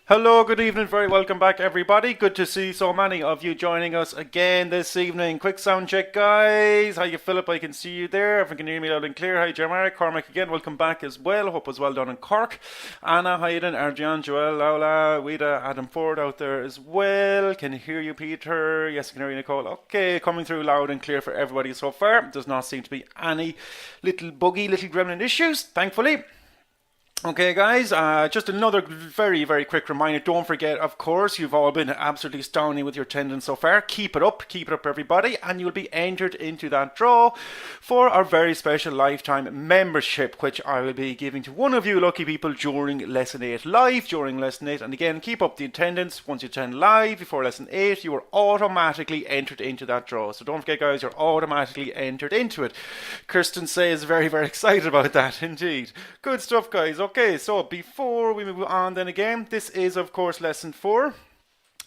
Hello, good evening, very welcome back everybody. Good to see so many of you joining us again this evening. Quick sound check, guys. Hi, you Philip, I can see you there. Everyone can hear me loud and clear. Hi, Jeremiah, Cormac again, welcome back as well. Hope was well done in Cork. Anna, Hayden, Arjan, Joel, Laula, Wida, Adam Ford out there as well. Can hear you, Peter. Yes, I can hear you, Nicole. Okay, coming through loud and clear for everybody so far. Does not seem to be any little little gremlin issues, thankfully. Okay, guys, just another very, very quick reminder. Don't forget, of course, you've all been absolutely astounding with your attendance so far. Keep it up, everybody, and you'll be entered into that draw for our very special lifetime membership, which I will be giving to one of you lucky people during Lesson 8 live, And again, keep up the attendance. Once you attend live before Lesson 8, you are automatically entered into that draw. So don't forget, guys, you're automatically entered into it. Kirsten says very, very excited about that, indeed. Good stuff, guys. Okay, so before we move on then again, this is of course lesson 4.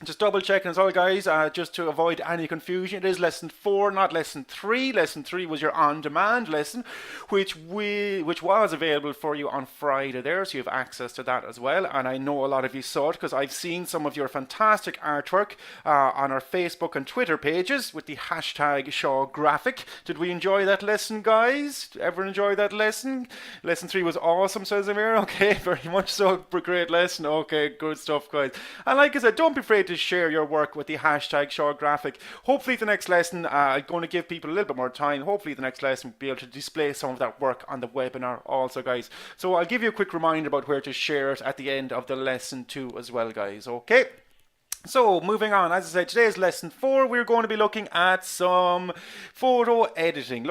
Just double checking as well, guys, just to avoid any confusion. It is lesson 4, not lesson 3. Lesson 3 was your on-demand lesson, which was available for you on Friday there, so you have access to that as well. And I know a lot of you saw it because I've seen some of your fantastic artwork on our Facebook and Twitter pages with the hashtag Shaw graphic. Did we enjoy that lesson, guys? Did everyone enjoy that lesson? Lesson 3 was awesome, says Amir. Okay, very much so. Great lesson. Okay, good stuff, guys. And like I said, don't be afraid to share your work with the hashtag Shaw graphic. Hopefully the next lesson, I'm going to give people a little bit more time. Hopefully the next lesson will be able to display some of that work on the webinar also, guys. So I'll give you a quick reminder about where to share it at the end of the lesson too as well, guys. Okay. So, moving on, as I said, today's lesson 4, we're going to be looking at some photo editing. A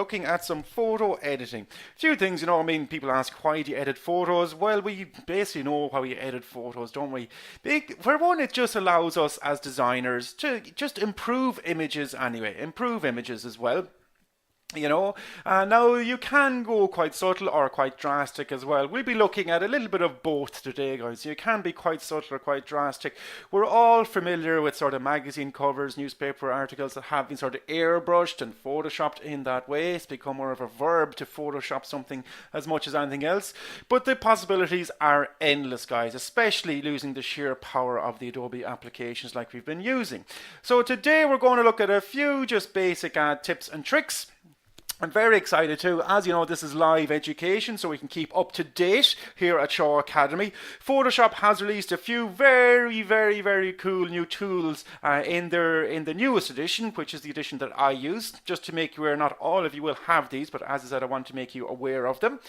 few things, people ask, why do you edit photos? Well, we basically know how you edit photos, don't we? For one, it just allows us as designers to just improve images anyway, improve images as well. Now you can go quite subtle or quite drastic as well. We'll be looking at a little bit of both today, guys. You can be quite subtle or quite drastic. We're all familiar with sort of magazine covers, newspaper articles that have been sort of airbrushed and photoshopped in that way. It's become more of a verb to photoshop something as much as anything else. But the possibilities are endless, guys, especially using the sheer power of the Adobe applications like we've been using. So today we're going to look at a few just basic tips and tricks. I'm very excited too. As you know, this is live education, so we can keep up to date here at Shaw Academy. Photoshop has released a few very, very, very cool new tools in the newest edition, which is the edition that I use. Just to make you aware, not all of you will have these, but as I said, I want to make you aware of them.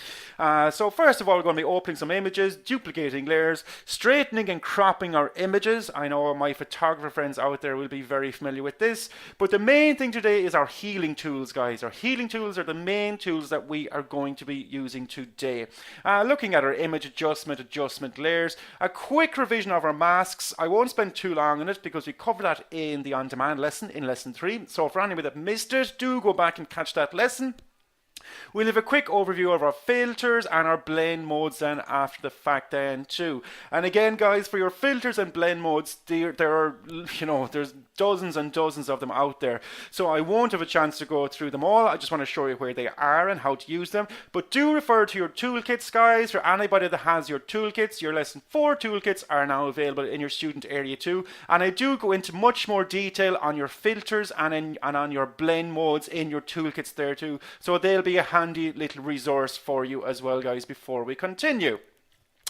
So first of all, we're going to be opening some images, duplicating layers, straightening and cropping our images. I know my photographer friends out there will be very familiar with this, but the main thing today is our healing tools, guys. Our healing tools are the main tools that we are going to be using today. Looking at our image adjustment layers, a quick revision of our masks. I won't spend too long on it because we covered that in the on-demand lesson in lesson 3. So for anybody that missed it, do go back and catch that lesson. We'll have a quick overview of our filters and our blend modes then after the fact then too. And again, guys, for your filters and blend modes, there are, there's dozens and dozens of them out there. So I won't have a chance to go through them all. I just want to show you where they are and how to use them. But do refer to your toolkits, guys. For anybody that has your toolkits, your lesson 4 toolkits are now available in your student area too. And I do go into much more detail on your filters and on your blend modes in your toolkits there too. So they'll be a handy little resource for you as well, guys, before we continue.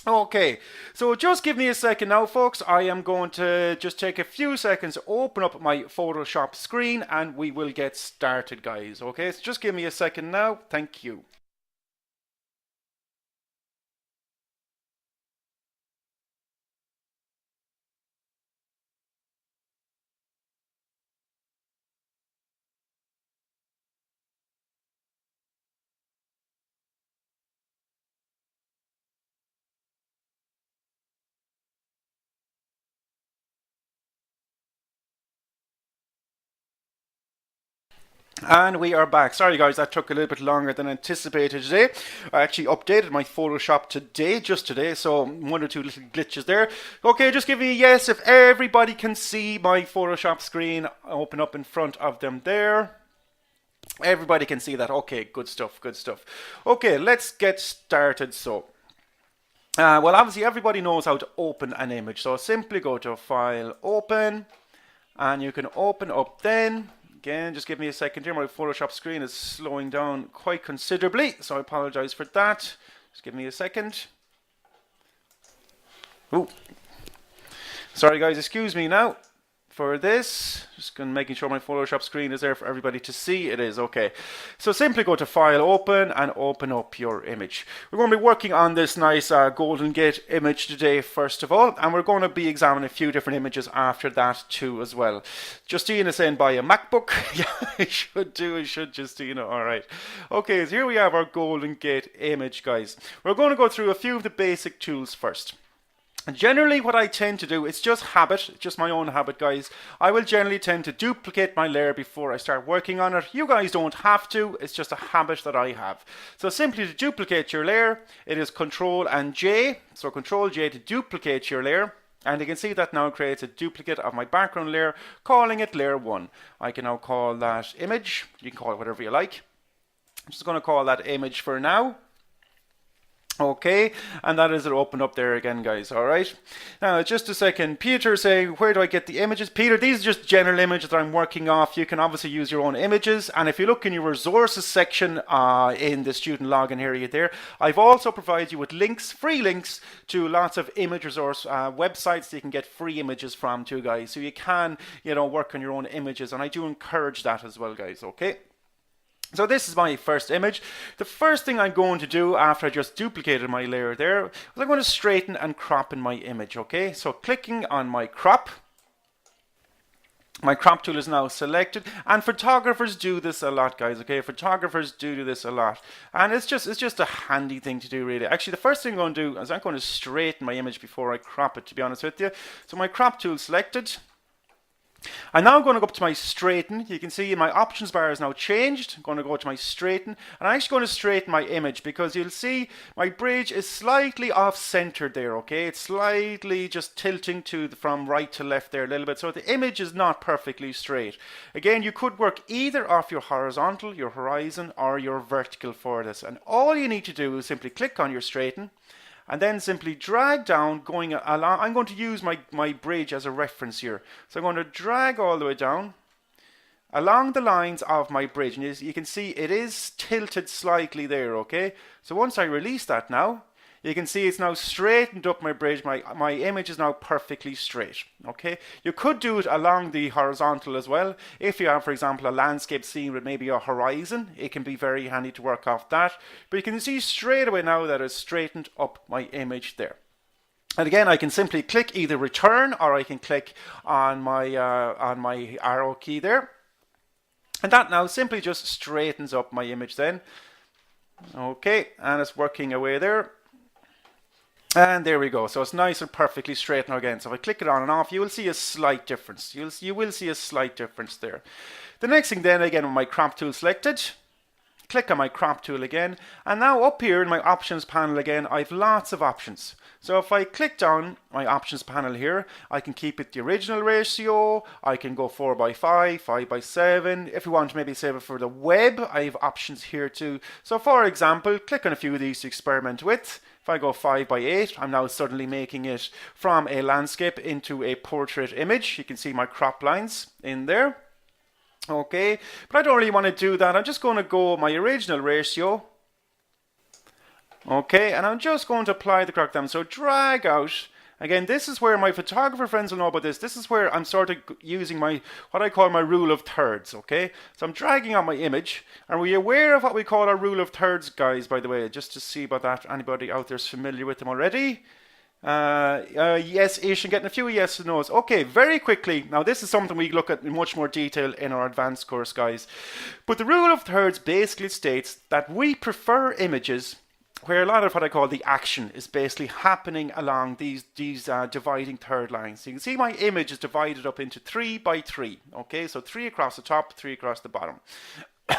Okay, so just give me a second now, folks. I am going to just take a few seconds to open up my Photoshop screen and we will get started, guys. Okay, so just give me a second now. Thank you. And we are back. Sorry guys, that took a little bit longer than anticipated today. I actually updated my Photoshop just today, so one or two little glitches there. Okay, just give me a yes if everybody can see my Photoshop screen open up in front of them there. Everybody can see that. Okay, good stuff, good stuff. Okay, let's get started. So Well, obviously everybody knows how to open an image. So simply go to File, Open, and you can open up then. Again, just give me a second here. My Photoshop screen is slowing down quite considerably, so I apologize for that. Just give me a second. Ooh. Sorry guys, excuse me now for this. Just making sure my Photoshop screen is there for everybody to see. It is, okay. So simply go to File, Open, and open up your image. We're going to be working on this nice Golden Gate image today, first of all, and we're going to be examining a few different images after that too as well. Justine is saying buy a MacBook. Yeah, I should, Justina. All right. Okay, so here we have our Golden Gate image, guys. We're going to go through a few of the basic tools first. And generally what I tend to do, it's just habit, just my own habit guys, I will generally tend to duplicate my layer before I start working on it. You guys don't have to, it's just a habit that I have. So simply to duplicate your layer, it is Control and J, so Control J to duplicate your layer. And you can see that now creates a duplicate of my background layer, calling it layer 1. I can now call that image, you can call it whatever you like. I'm just going to call that image for now. Okay, and that is it opened up there again, guys. All right, now just a second. Peter saying, where do I get the images? Peter, these are just general images that I'm working off. You can obviously use your own images, and if you look in your resources section in the student login area there, I've also provided you with links, free links to lots of image resource websites that you can get free images from too, guys. So you can, you know, work on your own images, and I do encourage that as well, guys. Okay. So this is my first image. The first thing I'm going to do after I just duplicated my layer there is I'm going to straighten and crop in my image, okay? So clicking on my crop tool is now selected, and photographers do this a lot, guys, okay? Photographers do this a lot, and it's just a handy thing to do, really. Actually, the first thing I'm going to do is I'm going to straighten my image before I crop it, to be honest with you. So my crop tool selected. I'm now going to go up to my straighten. You can see my options bar is now changed. I'm going to go to my straighten, and I'm actually going to straighten my image because you'll see my bridge is slightly off centered there, okay? It's slightly just tilting from right to left there a little bit, so the image is not perfectly straight. Again, you could work either off your horizontal, your horizon, or your vertical for this, and all you need to do is simply click on your straighten, and then simply drag down going along. I'm going to use my bridge as a reference here. So I'm going to drag all the way down along the lines of my bridge. And you can see it is tilted slightly there, okay? So once I release that now, you can see it's now straightened up my bridge. My image is now perfectly straight, okay? You could do it along the horizontal as well. If you have, for example, a landscape scene with maybe a horizon, it can be very handy to work off that. But you can see straight away now that it's straightened up my image there. And again, I can simply click either return, or I can click on my arrow key there. And that now simply just straightens up my image then. Okay, and it's working away there. And there we go. So it's nice and perfectly straight now again. So if I click it on and off, you will see a slight difference. You will see a slight difference there. The next thing then, again, with my crop tool selected, click on my crop tool again. And now up here in my options panel again, I have lots of options. So if I click down my options panel here, I can keep it the original ratio. I can go 4:5, 5:7. If you want to maybe save it for the web, I have options here too. So for example, click on a few of these to experiment with. If I go 5:8, I'm now suddenly making it from a landscape into a portrait image. You can see my crop lines in there. Okay, but I don't really want to do that. I'm just going to go my original ratio. Okay, and I'm just going to apply the correct down. So drag out. Again, this is where my photographer friends will know about this. This is where I'm sort of using what I call my rule of thirds, okay? So I'm dragging out my image. Are we aware of what we call our rule of thirds, guys, by the way? Just to see about that. Anybody out there is familiar with them already? Yes, Ish, I'm getting a few yes and no's. Okay, very quickly. Now, this is something we look at in much more detail in our advanced course, guys. But the rule of thirds basically states that we prefer images where a lot of what I call the action is basically happening along these dividing third lines. So you can see my image is divided up into 3:3. Okay, so 3 across the top, 3 across the bottom,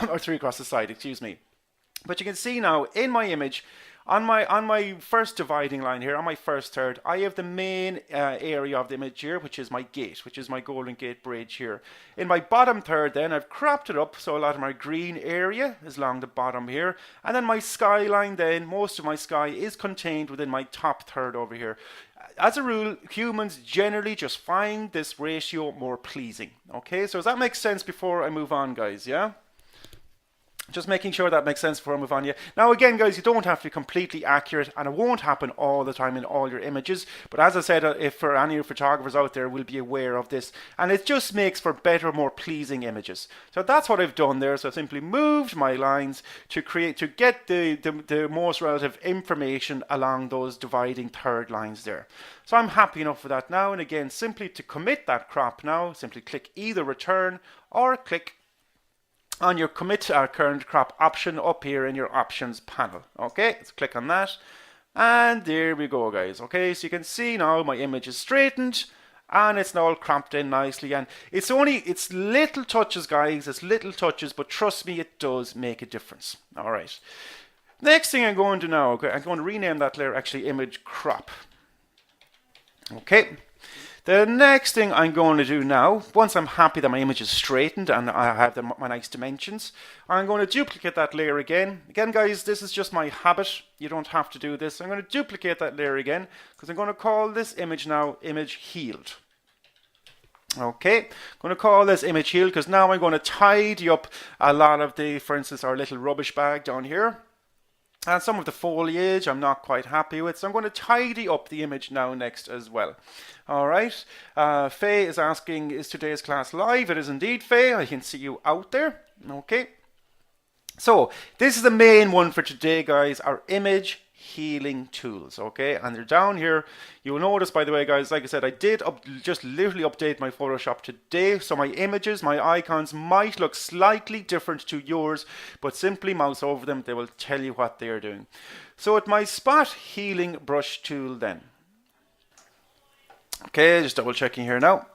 or 3 across the side, excuse me. But you can see now in my image, On my first dividing line here, on my first third, I have the main area of the image here, which is my gate, which is my Golden Gate Bridge here. In my bottom third then, I've cropped it up, so a lot of my green area is along the bottom here. And then my skyline then, most of my sky is contained within my top third over here. As a rule, humans generally just find this ratio more pleasing. Okay, so does that make sense before I move on, guys? Yeah? Just making sure that makes sense before I move on. Yeah. Now again, guys, you don't have to be completely accurate, and it won't happen all the time in all your images. But as I said, if for any photographers out there will be aware of this, and it just makes for better, more pleasing images. So that's what I've done there. So I simply moved my lines to get the most relative information along those dividing third lines there. So I'm happy enough with that now. And again, simply to commit that crop now, simply click either return or click on your commit current crop option up here in your options panel. Okay, let's click on that, and there we go, guys. Okay, so you can see now my image is straightened and it's now all cropped in nicely, and it's little touches, guys. It's little touches, but trust me, it does make a difference. All right, next thing I'm going to now, okay, I'm going to rename that layer actually image crop. Okay. The next thing I'm going to do now, once I'm happy that my image is straightened and I have my nice dimensions, I'm going to duplicate that layer again. Again, guys, this is just my habit. You don't have to do this. I'm going to duplicate that layer again because I'm going to call this image now image healed. Okay, I'm going to call this image healed because now I'm going to tidy up a lot of for instance, our little rubbish bag down here. And some of the foliage I'm not quite happy with, so I'm going to tidy up the image now next as well. All right, Faye is asking, is today's class live? It is indeed, Faye. I can see you out there. Okay, so this is the main one for today, guys, our image healing tools. Okay, and they're down here. You'll notice, by the way, guys, like I said, I did just literally update my Photoshop today, so my images, my icons might look slightly different to yours, but simply mouse over them, they will tell you what they are doing. So with my spot healing brush tool then, okay, just double checking here now.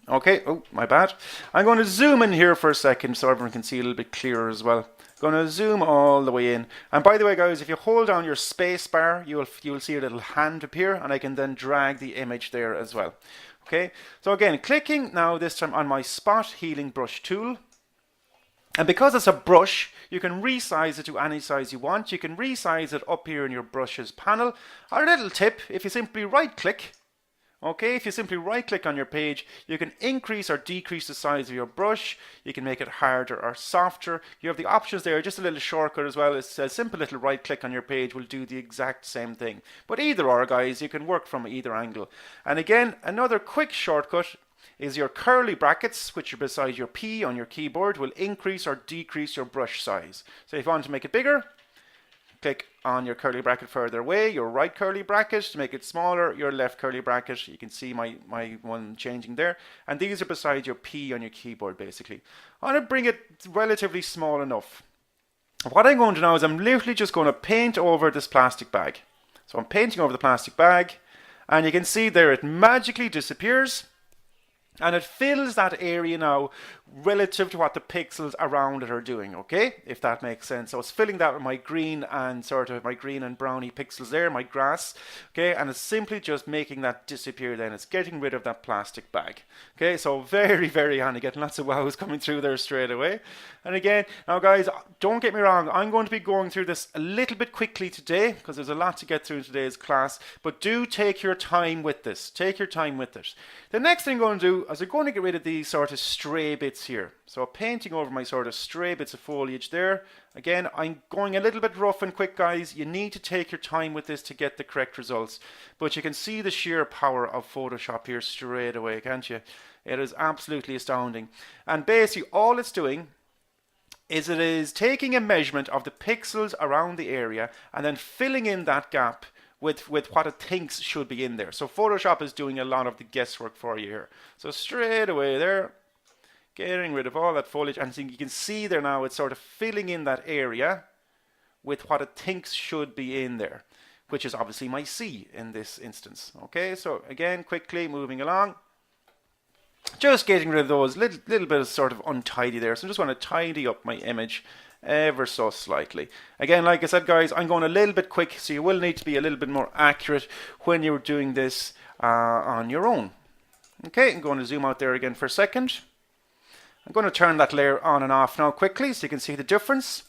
Okay, oh, my bad. I'm going to zoom in here for a second so everyone can see a little bit clearer as well. Going to zoom all the way in. And by the way, guys, if you hold down your space bar, you will see a little hand appear, and I can then drag the image there as well. Okay, so again, clicking now this time on my spot healing brush tool. And because it's a brush, you can resize it to any size you want. You can resize it up here in your brushes panel. Our little tip, if you simply right click, okay, if you simply right click on your page, you can increase or decrease the size of your brush. You can make it harder or softer. You have the options there, just a little shortcut as well. It's a simple little right click on your page will do the exact same thing. But either or, guys, you can work from either angle. And again, another quick shortcut is your curly brackets, which are beside your P on your keyboard, will increase or decrease your brush size. So if you want to make it bigger, click on your curly bracket further away, your right curly bracket to make it smaller, your left curly bracket. You can see my one changing there. And these are beside your P on your keyboard, basically. I'm going to bring it relatively small enough. What I'm going to do now is I'm literally just going to paint over this plastic bag. So I'm painting over the plastic bag, and you can see there it magically disappears. And it fills that area now relative to what the pixels around it are doing, okay? If that makes sense. So it's filling that with my green and sort of my green and browny pixels there, my grass, okay? And it's simply just making that disappear then. It's getting rid of that plastic bag, okay? So very, very handy. Getting lots of wows coming through there straight away. And again, now guys, don't get me wrong. I'm going to be going through this a little bit quickly today because there's a lot to get through in today's class. But do take your time with this. Take your time with it. The next thing I'm going to do is I'm going to get rid of these sort of stray bits here. So painting over my sort of stray bits of foliage there. Again, I'm going a little bit rough and quick, guys. You need to take your time with this to get the correct results. But you can see the sheer power of Photoshop here straight away, can't you? It is absolutely astounding. And basically all it's doing is it is taking a measurement of the pixels around the area and then filling in that gap with what it thinks should be in there. So Photoshop is doing a lot of the guesswork for you here. So straight away there, getting rid of all that foliage, and so you can see there now it's sort of filling in that area with what it thinks should be in there, which is obviously my C in this instance. Okay, so again, quickly moving along. Just getting rid of those little bit of sort of untidy there. So I just want to tidy up my image ever so slightly. Again, like I said, guys, I'm going a little bit quick, so you will need to be a little bit more accurate when you're doing this on your own. Okay, I'm going to zoom out there again for a second. I'm going to turn that layer on and off now quickly so you can see the difference.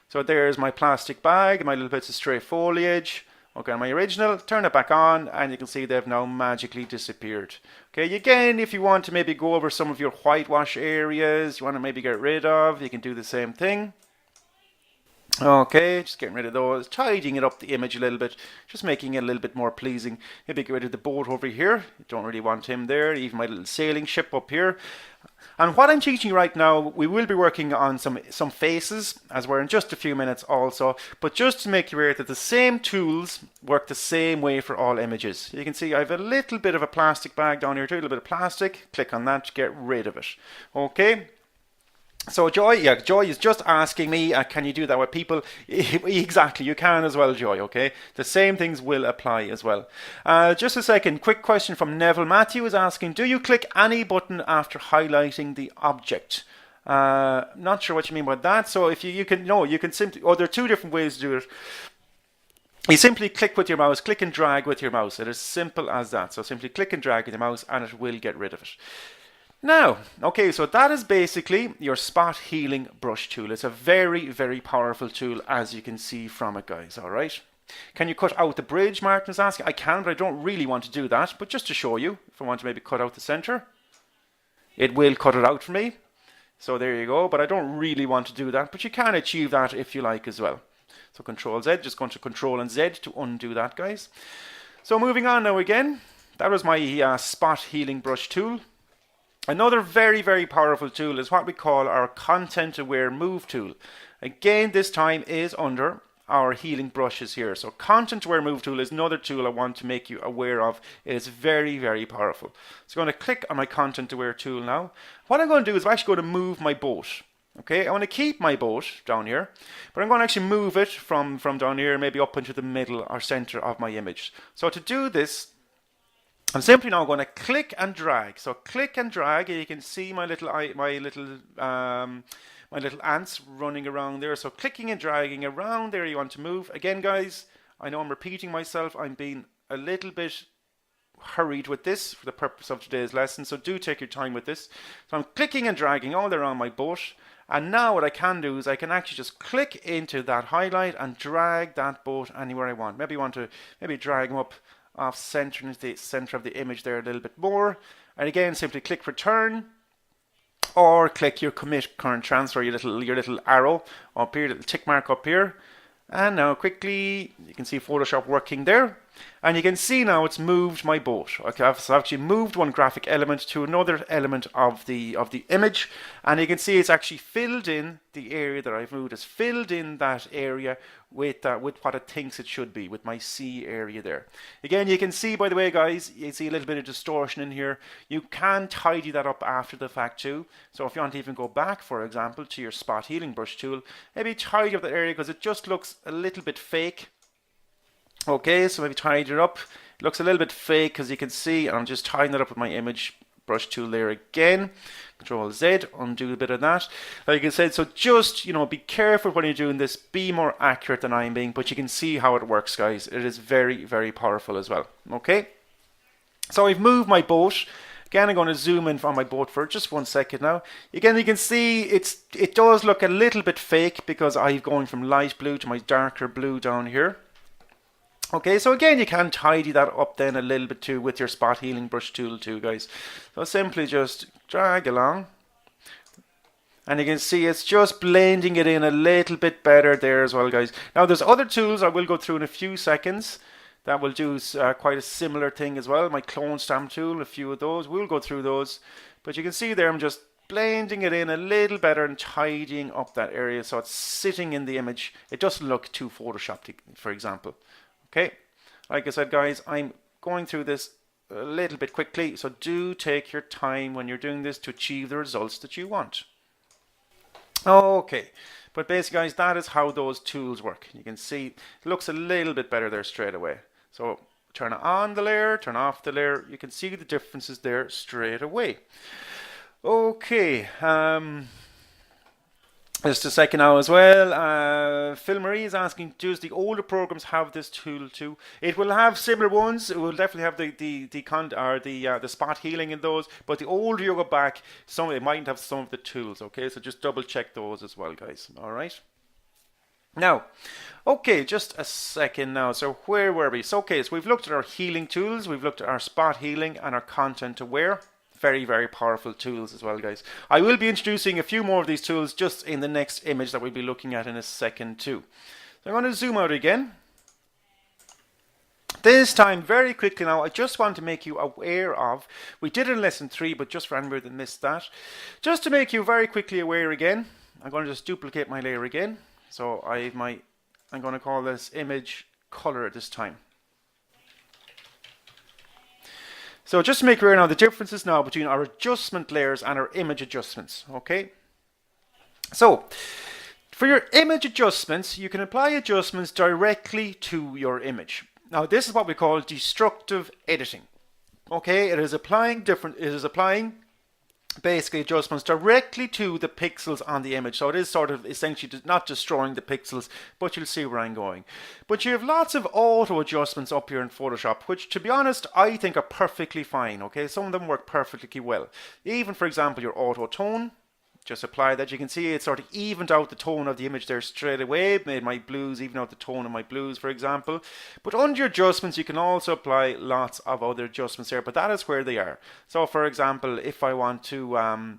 So there's my plastic bag, my little bits of stray foliage. Okay, my original, turn it back on, and you can see they've now magically disappeared. Okay, again, if you want to maybe go over some of your whitewash areas, you want to maybe get rid of, you can do the same thing. Okay, just getting rid of those, tidying it up the image a little bit, just making it a little bit more pleasing. Maybe get rid of the boat over here, you don't really want him there, even my little sailing ship up here. And what I'm teaching you right now, we will be working on some faces, as we're in just a few minutes also, but just to make you aware that the same tools work the same way for all images. You can see I have a little bit of a plastic bag down here too, a little bit of plastic, click on that to get rid of it. Okay. So Joy is just asking me, can you do that with people? Exactly, you can as well, Joy, okay? The same things will apply as well. Just a second, quick question from Neville Matthew is asking, do you click any button after highlighting the object? Not sure what you mean by that. So if you can simply, there are two different ways to do it. You simply click with your mouse, click and drag with your mouse. It is simple as that. So simply click and drag with your mouse and it will get rid of it. Now, okay, so that is basically your spot healing brush tool. It's a very, very powerful tool, as you can see from it, guys, all right? Can you cut out the bridge, Martin is asking? I can, but I don't really want to do that. But just to show you, if I want to maybe cut out the center, it will cut it out for me. So there you go, but I don't really want to do that. But you can achieve that if you like as well. So Control Z, just going to Control and Z to undo that, guys. So moving on now again, that was my spot healing brush tool. Another very, very powerful tool is what we call our content aware move tool. Again, this time is under our healing brushes here. So content aware move tool is another tool I want to make you aware of. It is very, very powerful. So I'm going to click on my content aware tool now. What I'm going to do is I'm actually going to move my boat. Okay, I want to keep my boat down here, but I'm going to actually move it from down here, maybe up into the middle or center of my image. So to do this, I'm simply now going to click and drag. So click and drag, and you can see my little ants running around there. So clicking and dragging around there, you want to move. Again, guys, I know I'm repeating myself. I'm being a little bit hurried with this for the purpose of today's lesson. So do take your time with this. So I'm clicking and dragging all around my boat. And now what I can do is I can actually just click into that highlight and drag that boat anywhere I want. Maybe you want to drag them up off center into the center of the image there a little bit more, and again simply click return or click your commit current transfer, your little arrow up here, little tick mark up here, and now quickly you can see Photoshop working there, and you can see now it's moved my boat. Okay, I've actually moved one graphic element to another element of the image, and you can see it's actually filled in the area that I've moved. It's filled in that area with what it thinks it should be, with my C area there. Again, you can see, by the way, guys, you see a little bit of distortion in here. You can tidy that up after the fact too. So if you want to even go back, for example, to your spot healing brush tool, maybe tidy up that area because it just looks a little bit fake. Okay, so maybe tidy it up. It looks a little bit fake because you can see, and I'm just tidying it up with my image brush tool there again. Control Z, undo a bit of that. Like I said, so just, be careful when you're doing this. Be more accurate than I'm being, but you can see how it works, guys. It is very, very powerful as well. Okay, so I've moved my boat. Again, I'm going to zoom in on my boat for just 1 second now. Again, you can see it does look a little bit fake because I'm going from light blue to my darker blue down here. Okay, so again, you can tidy that up then a little bit too with your spot healing brush tool too, guys. So simply just drag along. And you can see it's just blending it in a little bit better there as well, guys. Now, there's other tools I will go through in a few seconds that will do quite a similar thing as well. My clone stamp tool, a few of those. We'll go through those. But you can see there, I'm just blending it in a little better and tidying up that area so it's sitting in the image. It doesn't look too photoshopped, for example. Okay, like I said, guys, I'm going through this a little bit quickly, so do take your time when you're doing this to achieve the results that you want. Okay, but basically, guys, that is how those tools work. You can see it looks a little bit better there straight away. So turn on the layer, turn off the layer. You can see the differences there straight away. Okay, Just a second now as well. Phil Marie is asking, does the older programs have this tool too? It will have similar ones. It will definitely have the spot healing in those. But the older you go back, it might have some of the tools. Okay, so just double check those as well, guys. All right. Now, okay, just a second now. So where were we? So okay, so we've looked at our healing tools. We've looked at our spot healing and our content aware. Very, very powerful tools as well, guys. I will be introducing a few more of these tools just in the next image that we'll be looking at in a second too. So I'm going to zoom out again. This time, very quickly now, I just want to make you aware of, we did it in lesson 3, but just for anybody that missed that, just to make you very quickly aware again, I'm going to just duplicate my layer again. So I'm going to call this image color at this time. So just to make clear now the differences now between our adjustment layers and our image adjustments, okay? So for your image adjustments, you can apply adjustments directly to your image. Now this is what we call destructive editing, okay? It is applying basically adjustments directly to the pixels on the image. So it is sort of essentially not destroying the pixels, but you'll see where I'm going. But you have lots of auto adjustments up here in Photoshop, which to be honest, I think are perfectly fine, okay? Some of them work perfectly well. Even for example, your auto tone, just apply that. You can see it sort of evened out the tone of the image there straight away, made my blues even out the tone of my blues, for example. But under your adjustments, you can also apply lots of other adjustments there, but that is where they are. So for example, if I want to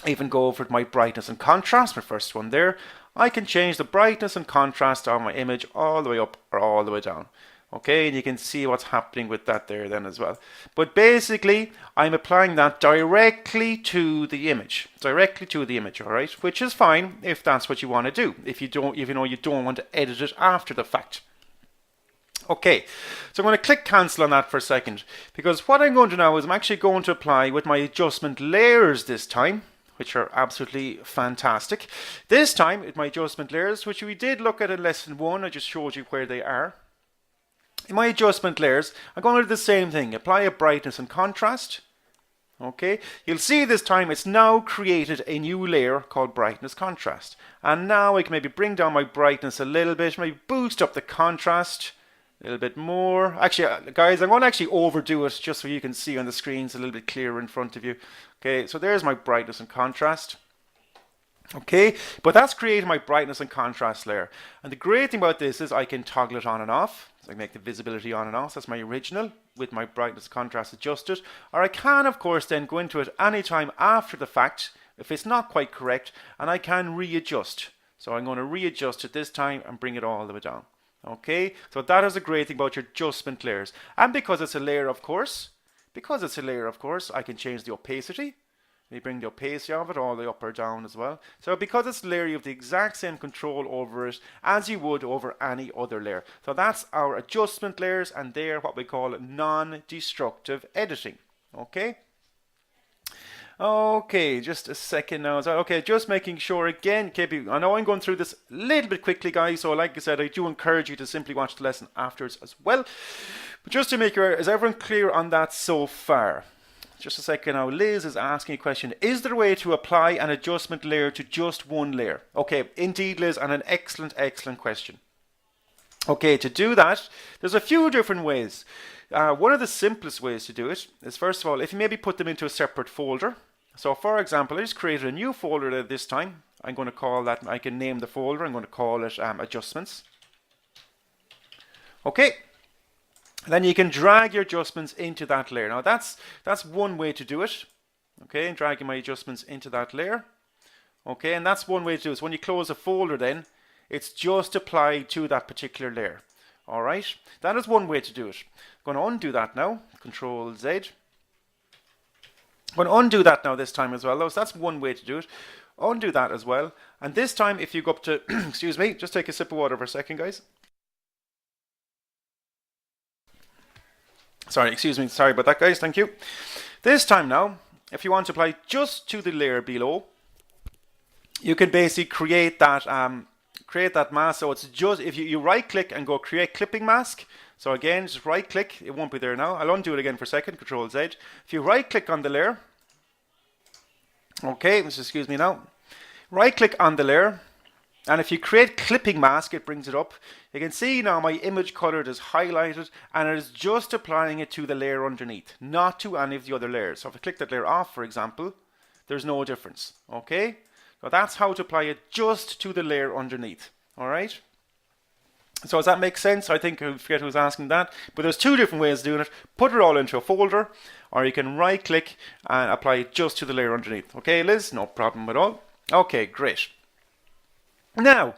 even go over my brightness and contrast, my first one there, I can change the brightness and contrast on my image all the way up or all the way down. Okay, and you can see what's happening with that there then as well. But basically, I'm applying that directly to the image, all right? Which is fine if that's what you want to do. If you know you don't want to edit it after the fact. Okay, so I'm going to click cancel on that for a second, because what I'm going to do now is I'm actually going to apply with my adjustment layers this time, which are absolutely fantastic. This time, with my adjustment layers, which we did look at in lesson 1, I just showed you where they are. In my adjustment layers, I'm going to do the same thing. Apply a brightness and contrast. Okay, you'll see this time it's now created a new layer called brightness contrast. And now I can maybe bring down my brightness a little bit, maybe boost up the contrast a little bit more. Actually, guys, I'm going to actually overdo it just so you can see on the screens a little bit clearer in front of you. Okay, so there's my brightness and contrast. Okay, but that's creating my brightness and contrast layer. And the great thing about this is I can toggle it on and off. So I can make the visibility on and off. So that's my original with my brightness contrast adjusted. Or I can, of course, then go into it anytime after the fact if it's not quite correct, and I can readjust. So I'm going to readjust it this time and bring it all the way down. Okay, so that is a great thing about your adjustment layers. And because it's a layer, of course, I can change the opacity. You bring the opacity of it all the way up or down as well. So because it's a layer, you have the exact same control over it as you would over any other layer. So that's our adjustment layers, and they're what we call non-destructive editing. Okay? Okay, just a second now. Okay, just making sure again, KP, I know I'm going through this a little bit quickly, guys, so like I said, I do encourage you to simply watch the lesson afterwards as well. But just to make sure, is everyone clear on that so far? Just a second now. Liz is asking a question. Is there a way to apply an adjustment layer to just one layer? Okay, indeed, Liz, and an excellent, excellent question. Okay, to do that, there's a few different ways. One of the simplest ways to do it is, first of all, if you maybe put them into a separate folder. So, for example, I just created a new folder this time. I'm going to call that, I can name the folder. I'm going to call it adjustments. Okay. Then you can drag your adjustments into that layer. Now that's one way to do it. Okay, and dragging my adjustments into that layer. Okay, and that's one way to do it. So when you close a folder then, it's just applied to that particular layer. Alright, that is one way to do it. I'm going to undo that now. Control Z. I'm going to undo that now this time as well. So that's one way to do it. Undo that as well. And this time if you go up to, excuse me, just take a sip of water for a second, guys. Sorry, excuse me, sorry about that, guys, thank you. This time now, if you want to apply just to the layer below, you can basically create that mask. So it's just, if you right click and go create clipping mask, so again, just right click, it won't be there now. I'll undo it again for a second, Control Z. If you right click on the layer, okay, just excuse me now. Right click on the layer, and if you create clipping mask, it brings it up. You can see now my image color is highlighted, and it is just applying it to the layer underneath, not to any of the other layers. So if I click that layer off, for example, there's no difference. Okay, so that's how to apply it just to the layer underneath. All right. So does that make sense? I think I forget who was asking that, but there's two different ways of doing it. Put it all into a folder, or you can right click and apply it just to the layer underneath. Okay, Liz, no problem at all. Okay, great. Now,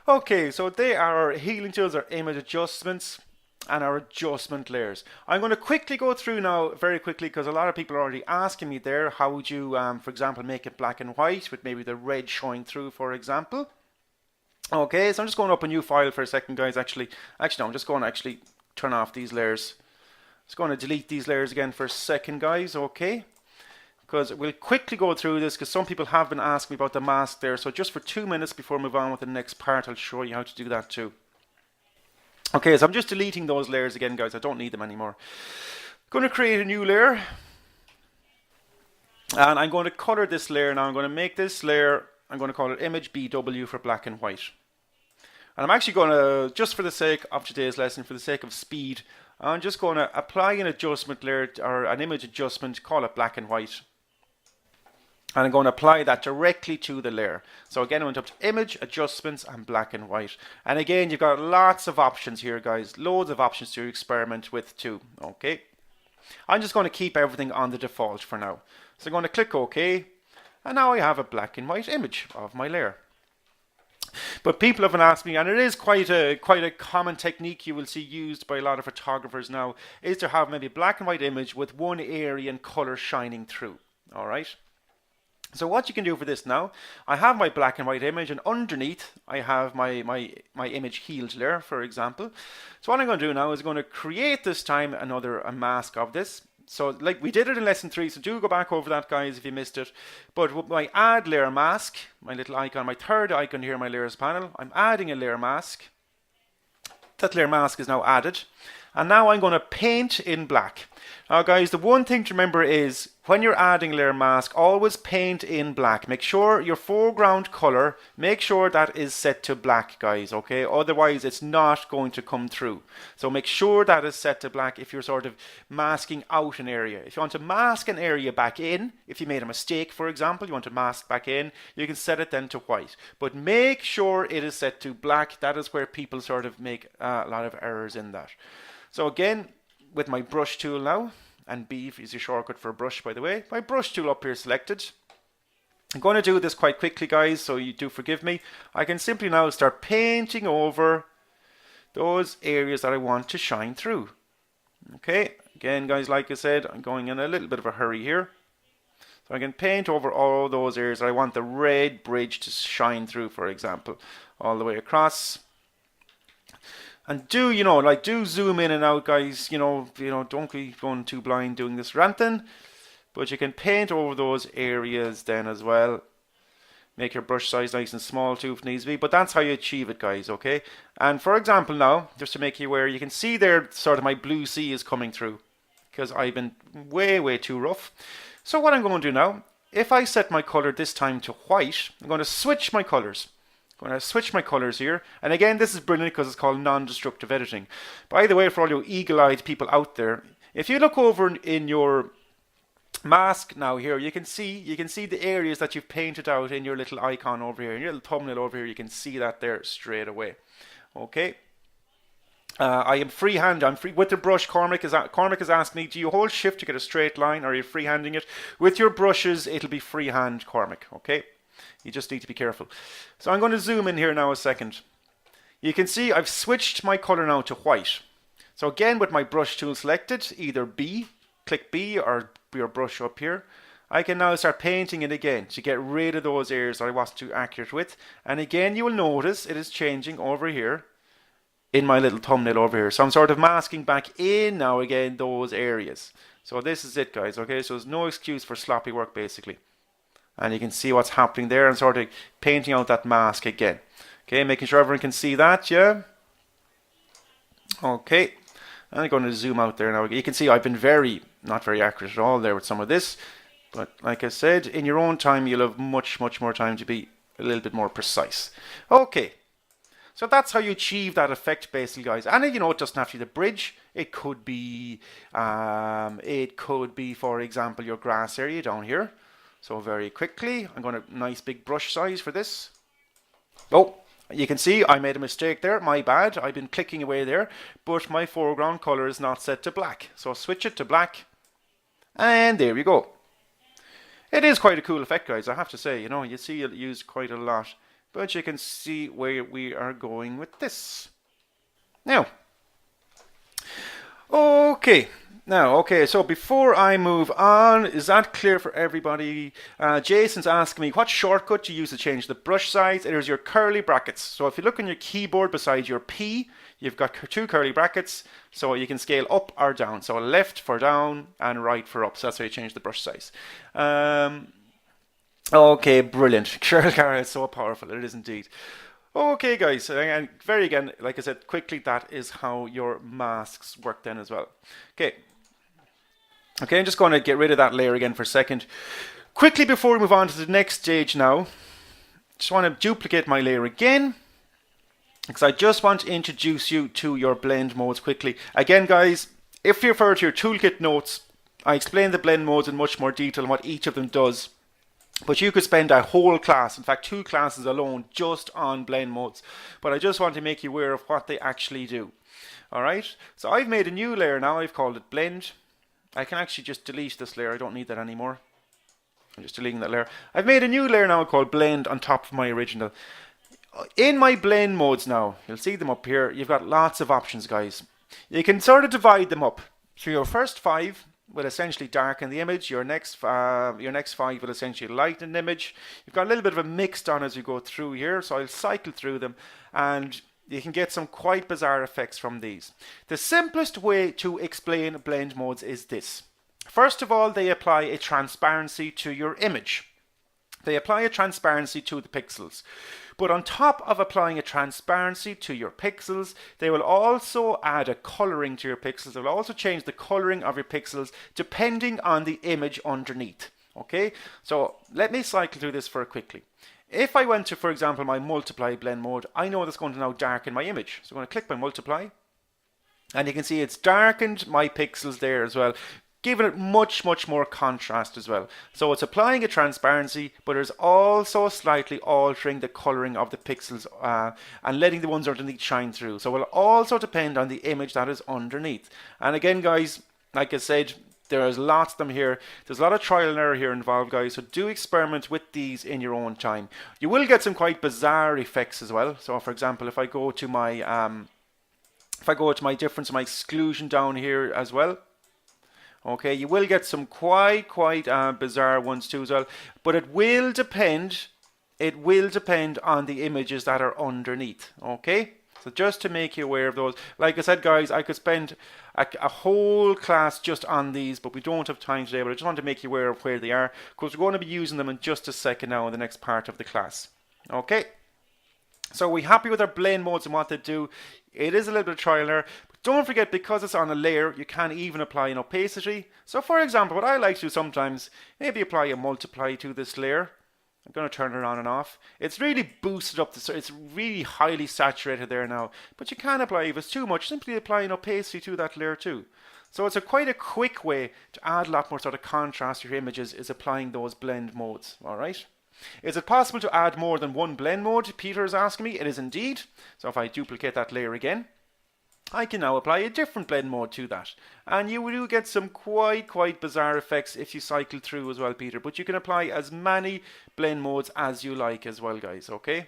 okay, so they are our healing tools, our image adjustments, and our adjustment layers. I'm going to quickly go through now, very quickly, because a lot of people are already asking me there, how would you, for example, make it black and white with maybe the red showing through, for example. Okay, so I'm just going to open a new file for a second, guys. Actually, no, I'm just going to turn off these layers. Just going to delete these layers again for a second, guys. Okay, because we'll quickly go through this because some people have been asking me about the mask there. So just for 2 minutes before we move on with the next part, I'll show you how to do that too. Okay, so I'm just deleting those layers again, guys. I don't need them anymore. Going to create a new layer, and I'm going to color this layer now. I'm going to make this layer, I'm going to call it image BW for black and white. And I'm actually going to, just for the sake of today's lesson, for the sake of speed, I'm just going to apply an adjustment layer, or an image adjustment, call it black and white. And I'm going to apply that directly to the layer. So again, I went up to image, adjustments, and black and white. And again, you've got lots of options here, guys. Loads of options to experiment with too. Okay. I'm just going to keep everything on the default for now. So I'm going to click OK. And now I have a black and white image of my layer. But people have been asking me, and it is quite a common technique you will see used by a lot of photographers now, is to have maybe a black and white image with one area and color shining through. All right. So what you can do for this now, I have my black and white image, and underneath I have my image healed layer, for example. So what I'm going to do now is going to create this time a mask of this. So like we did it in lesson 3, so do go back over that, guys, if you missed it. But with my add layer mask, my little icon, my third icon here in my layers panel, I'm adding a layer mask. That layer mask is now added. And now I'm going to paint in black. Now, guys, the one thing to remember is when you're adding layer mask, always paint in black. Make sure your foreground color, make sure that is set to black, guys, okay? Otherwise, it's not going to come through. So make sure that is set to black if you're sort of masking out an area. If you want to mask an area back in, if you made a mistake, for example, you want to mask back in, you can set it then to white. But make sure it is set to black. That is where people sort of make a lot of errors in that. So again, with my brush tool now, and B is your shortcut for brush, by the way, my brush tool up here selected. I'm going to do this quite quickly, guys, so you do forgive me. I can simply now start painting over those areas that I want to shine through. Okay, again, guys, like I said, I'm going in a little bit of a hurry here. So I can paint over all those areas that I want the red bridge to shine through, for example, all the way across. And do zoom in and out, guys. Don't be going too blind doing this ranting. But you can paint over those areas then as well. Make your brush size nice and small too if needs be. But that's how you achieve it, guys, okay? And for example now, just to make you aware, you can see there sort of my blue sea is coming through. Because I've been way too rough. So what I'm going to do now, if I set my color this time to white, I'm going to switch my colors. I'm going to switch my colors here. And again, this is brilliant because it's called non-destructive editing. By the way, for all you eagle-eyed people out there, if you look over in your mask now here, you can see the areas that you've painted out in your little icon over here, in your little thumbnail over here. You can see that there straight away. Okay. I am freehand. I'm free with the brush. Cormac has asked me, do you hold shift to get a straight line, or are you freehanding it? With your brushes, it'll be freehand, Cormac. Okay. You just need to be careful. So I'm going to zoom in here now a second. You can see I've switched my color now to white. So again, with my brush tool selected, either B, click B, or your brush up here, I can now start painting it again to get rid of those areas that I wasn't too accurate with. And again, you will notice it is changing over here in my little thumbnail over here. So I'm sort of masking back in now again those areas. So this is it, guys. Okay, so there's no excuse for sloppy work basically. And you can see what's happening there and sort of painting out that mask again. Okay, making sure everyone can see that, yeah? Okay, and I'm going to zoom out there now. You can see I've been not very accurate at all there with some of this. But like I said, in your own time, you'll have much more time to be a little bit more precise. Okay, so that's how you achieve that effect, basically, guys. And you know, it doesn't have to be the bridge. It could be, for example, your grass area down here. So very quickly, I'm going to nice big brush size for this. Oh, you can see I made a mistake there. My bad. I've been clicking away there, but my foreground color is not set to black. So switch it to black, and there we go. It is quite a cool effect, guys, I have to say. You know, you see it used quite a lot. But you can see where we are going with this. Now, okay. So before I move on, is that clear for everybody? Jason's asking me, what shortcut do you use to change the brush size? It is your curly brackets. So if you look on your keyboard beside your P, you've got two curly brackets, so you can scale up or down. So left for down and right for up. So that's how you change the brush size. Okay, brilliant. Cheryl Cara is so powerful. It is indeed. Okay, guys, and again, like I said, quickly, that is how your masks work then as well. Okay, I'm just going to get rid of that layer again for a second. Quickly, before we move on to the next stage now, just want to duplicate my layer again, because I just want to introduce you to your blend modes quickly. Again, guys, if you refer to your toolkit notes, I explain the blend modes in much more detail and what each of them does. But you could spend a whole class, in fact 2 classes alone, just on blend modes. But I just want to make you aware of what they actually do. Alright, so I've made a new layer now, I've called it blend. I can actually just delete this layer, I don't need that anymore. I'm just deleting that layer. I've made a new layer now called blend on top of my original. In my blend modes now, you'll see them up here, you've got lots of options, guys. You can sort of divide them up. So your first 5 will essentially darken the image. Your next 5 will essentially lighten the image. You've got a little bit of a mix done as you go through here, so I'll cycle through them, and you can get some quite bizarre effects from these. The simplest way to explain blend modes is this. First of all, they apply a transparency to your image. They apply a transparency to the pixels. But on top of applying a transparency to your pixels, they will also add a coloring to your pixels. They will also change the coloring of your pixels depending on the image underneath. Okay, so let me cycle through this very quickly. If I went to, for example, my multiply blend mode, I know that's going to now darken my image. So I'm going to click my multiply, and you can see it's darkened my pixels there as well, giving it much more contrast as well. So it's applying a transparency, but it's also slightly altering the coloring of the pixels and letting the ones underneath shine through. So it will also depend on the image that is underneath. And again, guys, like I said, there's lots of them here. There's a lot of trial and error here involved, guys, so do experiment with these in your own time. You will get some quite bizarre effects as well. So for example, if I go to my difference, my exclusion down here as well, okay, you will get some quite bizarre ones too as well, but it will depend on the images that are underneath. Okay, so just to make you aware of those. Like I said, guys, I could spend a whole class just on these, but we don't have time today. But I just want to make you aware of where they are, because we're going to be using them in just a second now in the next part of the class. Okay, so we're happy with our blend modes and what they do. It is a little bit of trial and error. Don't forget, because it's on a layer, you can even apply an opacity. So for example, what I like to do sometimes, maybe apply a multiply to this layer. I'm going to turn it on and off. It's really boosted up, it's really highly saturated there now. But you can apply, if it's too much, simply apply an opacity to that layer too. So it's quite a quick way to add a lot more sort of contrast to your images, is applying those blend modes. Alright. Is it possible to add more than one blend mode? Peter is asking me. It is indeed. So if I duplicate that layer again, I can now apply a different blend mode to that, and you will get some quite bizarre effects if you cycle through as well, Peter. But you can apply as many blend modes as you like as well, guys. Okay,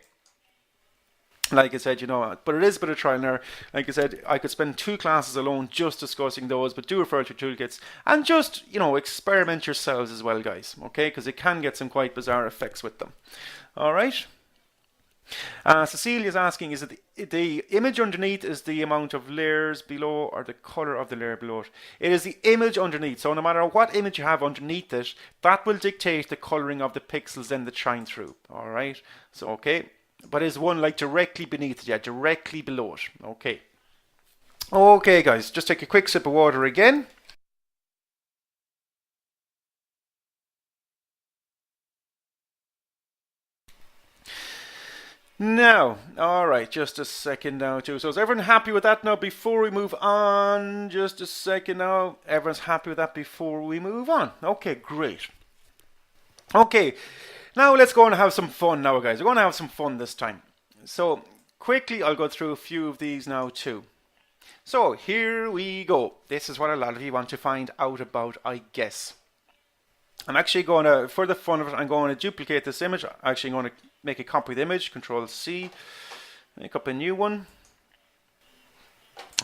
like I said, you know, but it is a bit of trial and error. Like I said, I could spend 2 classes alone just discussing those, but do refer to toolkits and just, you know, experiment yourselves as well, guys. Okay, because it can get some quite bizarre effects with them. All right. Cecilia's asking, is it the image underneath is the amount of layers below, or the color of the layer below it? It is the image underneath. So no matter what image you have underneath it, that will dictate the coloring of the pixels then that shine through. All right. So okay, but is one like directly beneath it? Yeah, directly below it. Okay. Okay, guys, just take a quick sip of water again. Now, all right, just a second now, too. So is everyone happy with that now before we move on? Just a second now. Everyone's happy with that before we move on. Okay, great. Okay, now let's go and have some fun now, guys. We're going to have some fun this time. So quickly, I'll go through a few of these now, too. So here we go. This is what a lot of you want to find out about, I guess. I'm actually going to, for the fun of it, I'm going to duplicate this image. I'm actually going to make a copy of the image, Control C, make up a new one.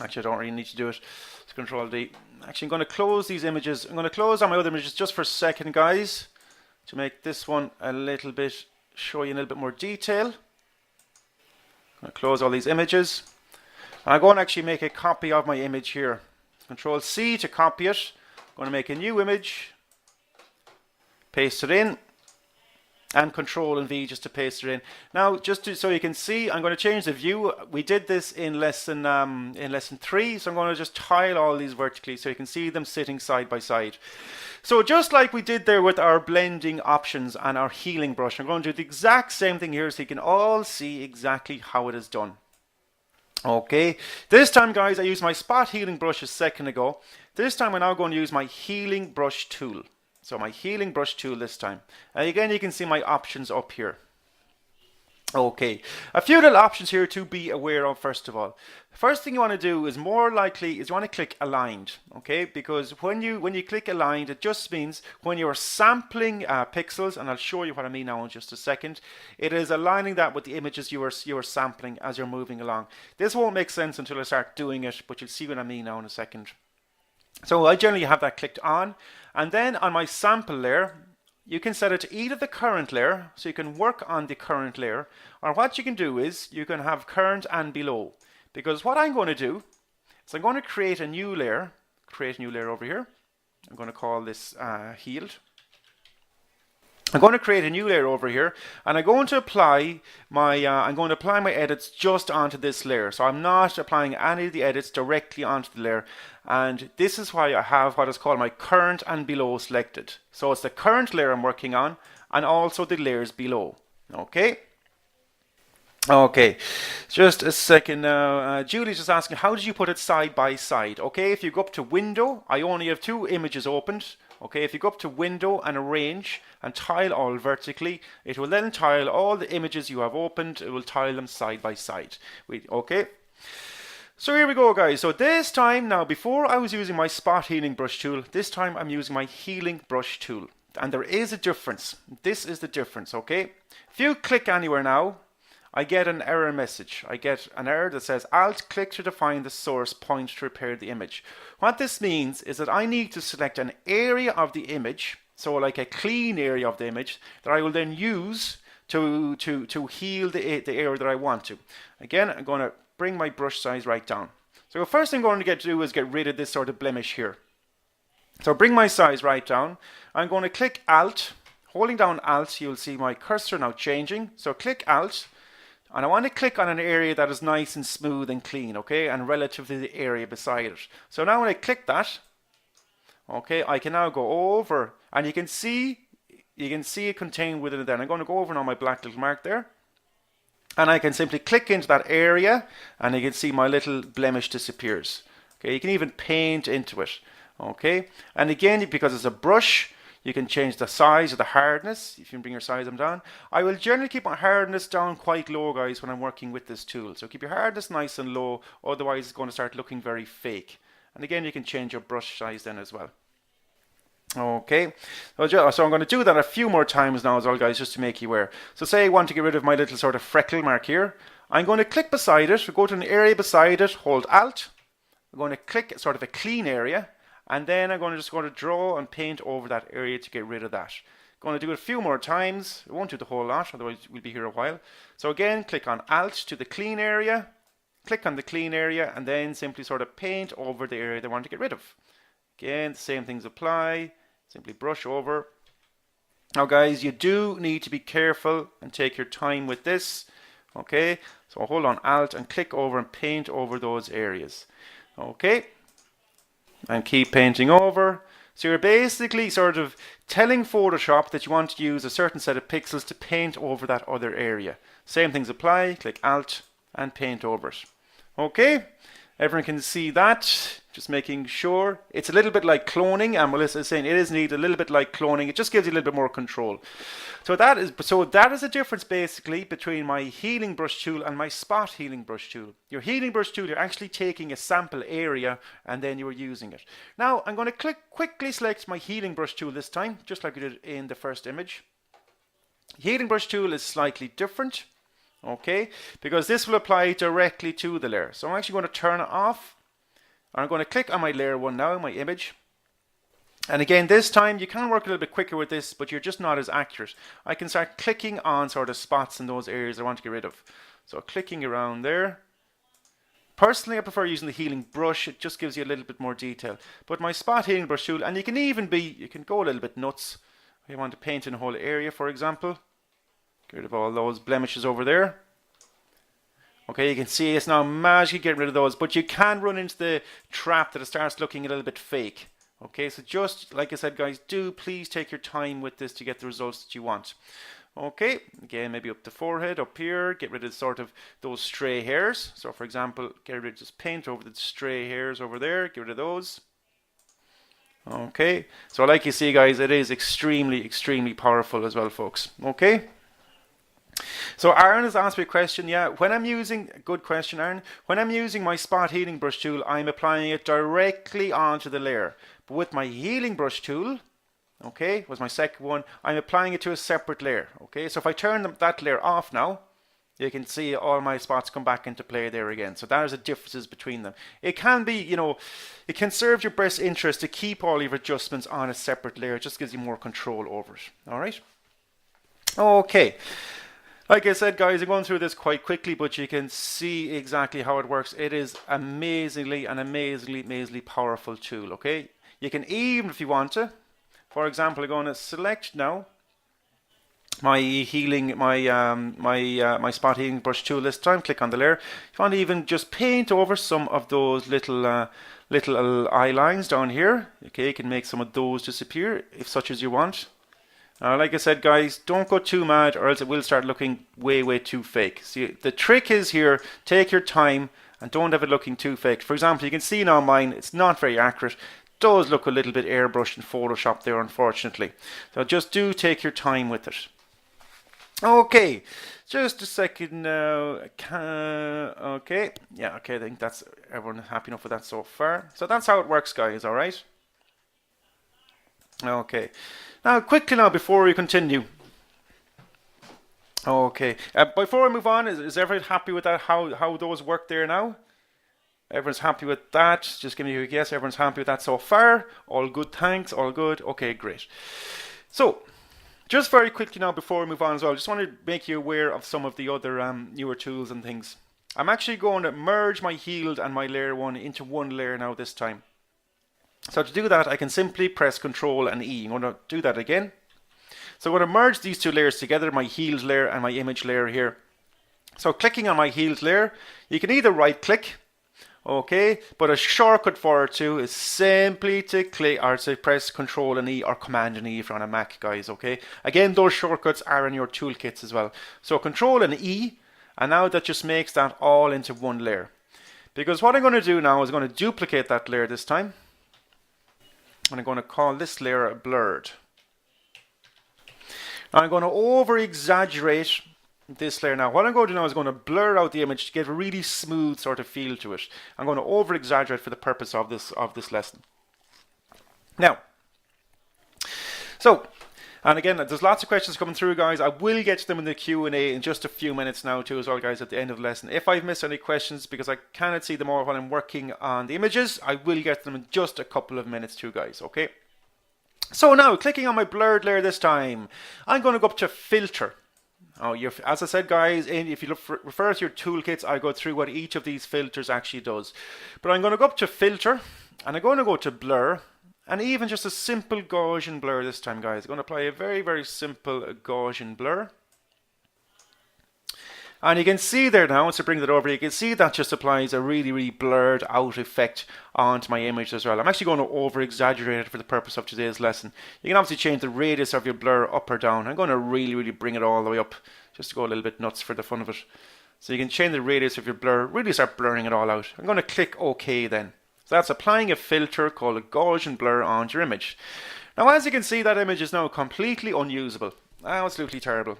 Actually, I don't really need to do it. It's Control D. Actually, I'm going to close these images. I'm going to close on my other images just for a second, guys, to make this one a little bit, show you a little bit more detail. I'm going to close all these images. I'm going to actually make a copy of my image here. Control C to copy it. I'm going to make a new image. Paste it in, and Control and V just to paste it in. Now, so you can see, I'm going to change the view. We did this in lesson 3, so I'm going to just tile all these vertically so you can see them sitting side by side. So just like we did there with our blending options and our healing brush, I'm going to do the exact same thing here so you can all see exactly how it is done. Okay, this time, guys, I used my spot healing brush a second ago. This time, I'm now going to use my healing brush tool. So my healing brush tool this time. And again, you can see my options up here. Okay, a few little options here to be aware of first of all. The first thing you want to do is more likely is you want to click aligned, okay? Because when you click aligned, it just means when you're sampling pixels, and I'll show you what I mean now in just a second, it is aligning that with the images you are sampling as you're moving along. This won't make sense until I start doing it, but you'll see what I mean now in a second. So I generally have that clicked on, and then on my sample layer, you can set it to either the current layer, so you can work on the current layer, or what you can do is you can have current and below. Because what I'm going to do is I'm going to create a new layer over here. I'm going to call this healed. I'm going to create a new layer over here, and I'm going to apply my edits just onto this layer. So I'm not applying any of the edits directly onto the layer, and this is why I have what is called my current and below selected. So it's the current layer I'm working on, and also the layers below. Okay. Okay, just a second now. Julie's just asking, how did you put it side by side? Okay, if you go up to Window, I only have 2 images opened. Okay, if you go up to Window and Arrange and tile all vertically, it will then tile all the images you have opened. It will tile them side by side. Okay. So here we go, guys. So this time now, before I was using my spot healing brush tool, this time I'm using my healing brush tool. And there is a difference. This is the difference, okay? If you click anywhere now, I get an error message. I get an error that says Alt-click to define the source point to repair the image. What this means is that I need to select an area of the image, so like a clean area of the image, that I will then use to heal the area that I want to. Again, I'm going to bring my brush size right down. So the first thing I'm going to do is get rid of this sort of blemish here. So bring my size right down. I'm going to click Alt. Holding down Alt, you'll see my cursor now changing. So click Alt. And I want to click on an area that is nice and smooth and clean, okay, and relative to the area beside it. So now when I click that, okay, I can now go over, and you can see it contained within it there. And I'm going to go over on my black little mark there, and I can simply click into that area, and you can see my little blemish disappears. Okay, you can even paint into it, okay. And again, because it's a brush, you can change the size or the hardness, if you can bring your size down. I will generally keep my hardness down quite low, guys, when I'm working with this tool. So keep your hardness nice and low, otherwise it's going to start looking very fake. And again, you can change your brush size then as well. Okay, so I'm going to do that a few more times now as well, guys, just to make you aware. So say I want to get rid of my little sort of freckle mark here. I'm going to click beside it, go to an area beside it, hold Alt. I'm going to click sort of a clean area. And then I'm going to draw and paint over that area to get rid of that. Going to do it a few more times. I won't do the whole lot, otherwise we'll be here a while. So again, click on Alt to the clean area. Click on the clean area, and then simply sort of paint over the area they want to get rid of. Again, the same things apply. Simply brush over. Now, guys, you do need to be careful and take your time with this. Okay, so hold on Alt and click over and paint over those areas. Okay. And keep painting over. So you're basically sort of telling Photoshop that you want to use a certain set of pixels to paint over that other area. Same things apply, click Alt and paint over it. Okay, everyone can see that. Just making sure. It's a little bit like cloning, and Melissa is saying it is indeed a little bit like cloning. It just gives you a little bit more control. So that is the difference basically between my healing brush tool and my spot healing brush tool. Your healing brush tool, you're actually taking a sample area and then you're using it. Now I'm going to quickly select my healing brush tool this time, just like we did in the first image. Healing brush tool is slightly different, okay, because this will apply directly to the layer. So I'm actually going to turn it off. I'm going to click on my layer 1 now, my image. And again, this time you can work a little bit quicker with this, but you're just not as accurate. I can start clicking on sort of spots in those areas I want to get rid of. So clicking around there. Personally, I prefer using the healing brush. It just gives you a little bit more detail. But my spot healing brush tool, and you can go a little bit nuts. You want to paint in a whole area, for example. Get rid of all those blemishes over there. Okay, you can see it's now magically getting rid of those, but you can run into the trap that it starts looking a little bit fake. Okay, so just like I said, guys, do please take your time with this to get the results that you want. Okay, again, maybe up the forehead, up here, get rid of sort of those stray hairs. So for example, get rid of just paint over the stray hairs over there, get rid of those. Okay, so like you see, guys, it is extremely, extremely powerful as well, folks. Okay. So Aaron has asked me a question. Yeah, when I'm using, good question, Aaron. When I'm using my spot healing brush tool, I'm applying it directly onto the layer. But with my healing brush tool, okay, was my second one, I'm applying it to a separate layer. Okay, so if I turn that layer off now, you can see all my spots come back into play there again. So there's the differences between them. It can be, you know, it can serve your best interest to keep all your adjustments on a separate layer. It just gives you more control over it. All right. Okay. Like I said, guys, I'm going through this quite quickly, but you can see exactly how it works. It is amazingly powerful tool, okay? You can even, if you want to, for example, I'm going to select now my healing, my spot healing brush tool this time. Click on the layer. If you want to even just paint over some of those little eye lines down here, okay, you can make some of those disappear if such as you want. Like I said, guys, don't go too mad or else it will start looking way too fake. See, the trick is here, take your time and don't have it looking too fake. For example, you can see now mine, it's not very accurate. It does look a little bit airbrushed in Photoshop there, unfortunately. So just do take your time with it. Okay, just a second now. Okay, yeah, okay, I think that's everyone happy enough with that so far. So that's how it works, guys, alright? Okay. Now, quickly now, before we continue. Okay. Before I move on, is everyone happy with that? How those work there now? Everyone's happy with that? Just give me a guess. Everyone's happy with that so far? All good, thanks. All good. Okay, great. So, just very quickly now, before we move on as well, just want to make you aware of some of the other newer tools and things. I'm actually going to merge my healed and my layer 1 into one layer now this time. So to do that, I can simply press Ctrl and E. I'm going to do that again. So I'm going to merge these two layers together, my healed layer and my image layer here. So clicking on my healed layer, you can either right click, okay, but a shortcut for it too is simply to click or to press Ctrl and E or Command and E if you're on a Mac, guys, okay. Again, those shortcuts are in your toolkits as well. So Ctrl and E, and now that just makes that all into one layer. Because what I'm going to do now is I'm going to duplicate that layer this time. And I'm going to call this layer blurred. Now I'm going to over exaggerate this layer now. What I'm going to do now is going to blur out the image to give a really smooth sort of feel to it. I'm going to over exaggerate for the purpose of this lesson. Now, so, and again, there's lots of questions coming through, guys. I will get to them in the Q&A in just a few minutes now too as well, guys, at the end of the lesson. If I've missed any questions, because I cannot see them all while I'm working on the images, I will get to them in just a couple of minutes too, guys, okay? So now, clicking on my blurred layer this time, I'm going to go up to Filter. Oh, as I said, guys, if you refer to your toolkits, I go through what each of these filters actually does. But I'm going to go up to Filter, and I'm going to go to Blur, and even just a simple Gaussian blur this time, guys. I'm going to apply a very simple Gaussian blur. And you can see there now, to bring that over, you can see that just applies a really, really blurred out effect onto my image as well. I'm actually going to over exaggerate it for the purpose of today's lesson. You can obviously change the radius of your blur up or down. I'm going to really, really bring it all the way up, just to go a little bit nuts for the fun of it. So you can change the radius of your blur, really start blurring it all out. I'm going to click OK then. So that's applying a filter called a Gaussian blur onto your image. Now as you can see, that image is now completely unusable. Absolutely terrible.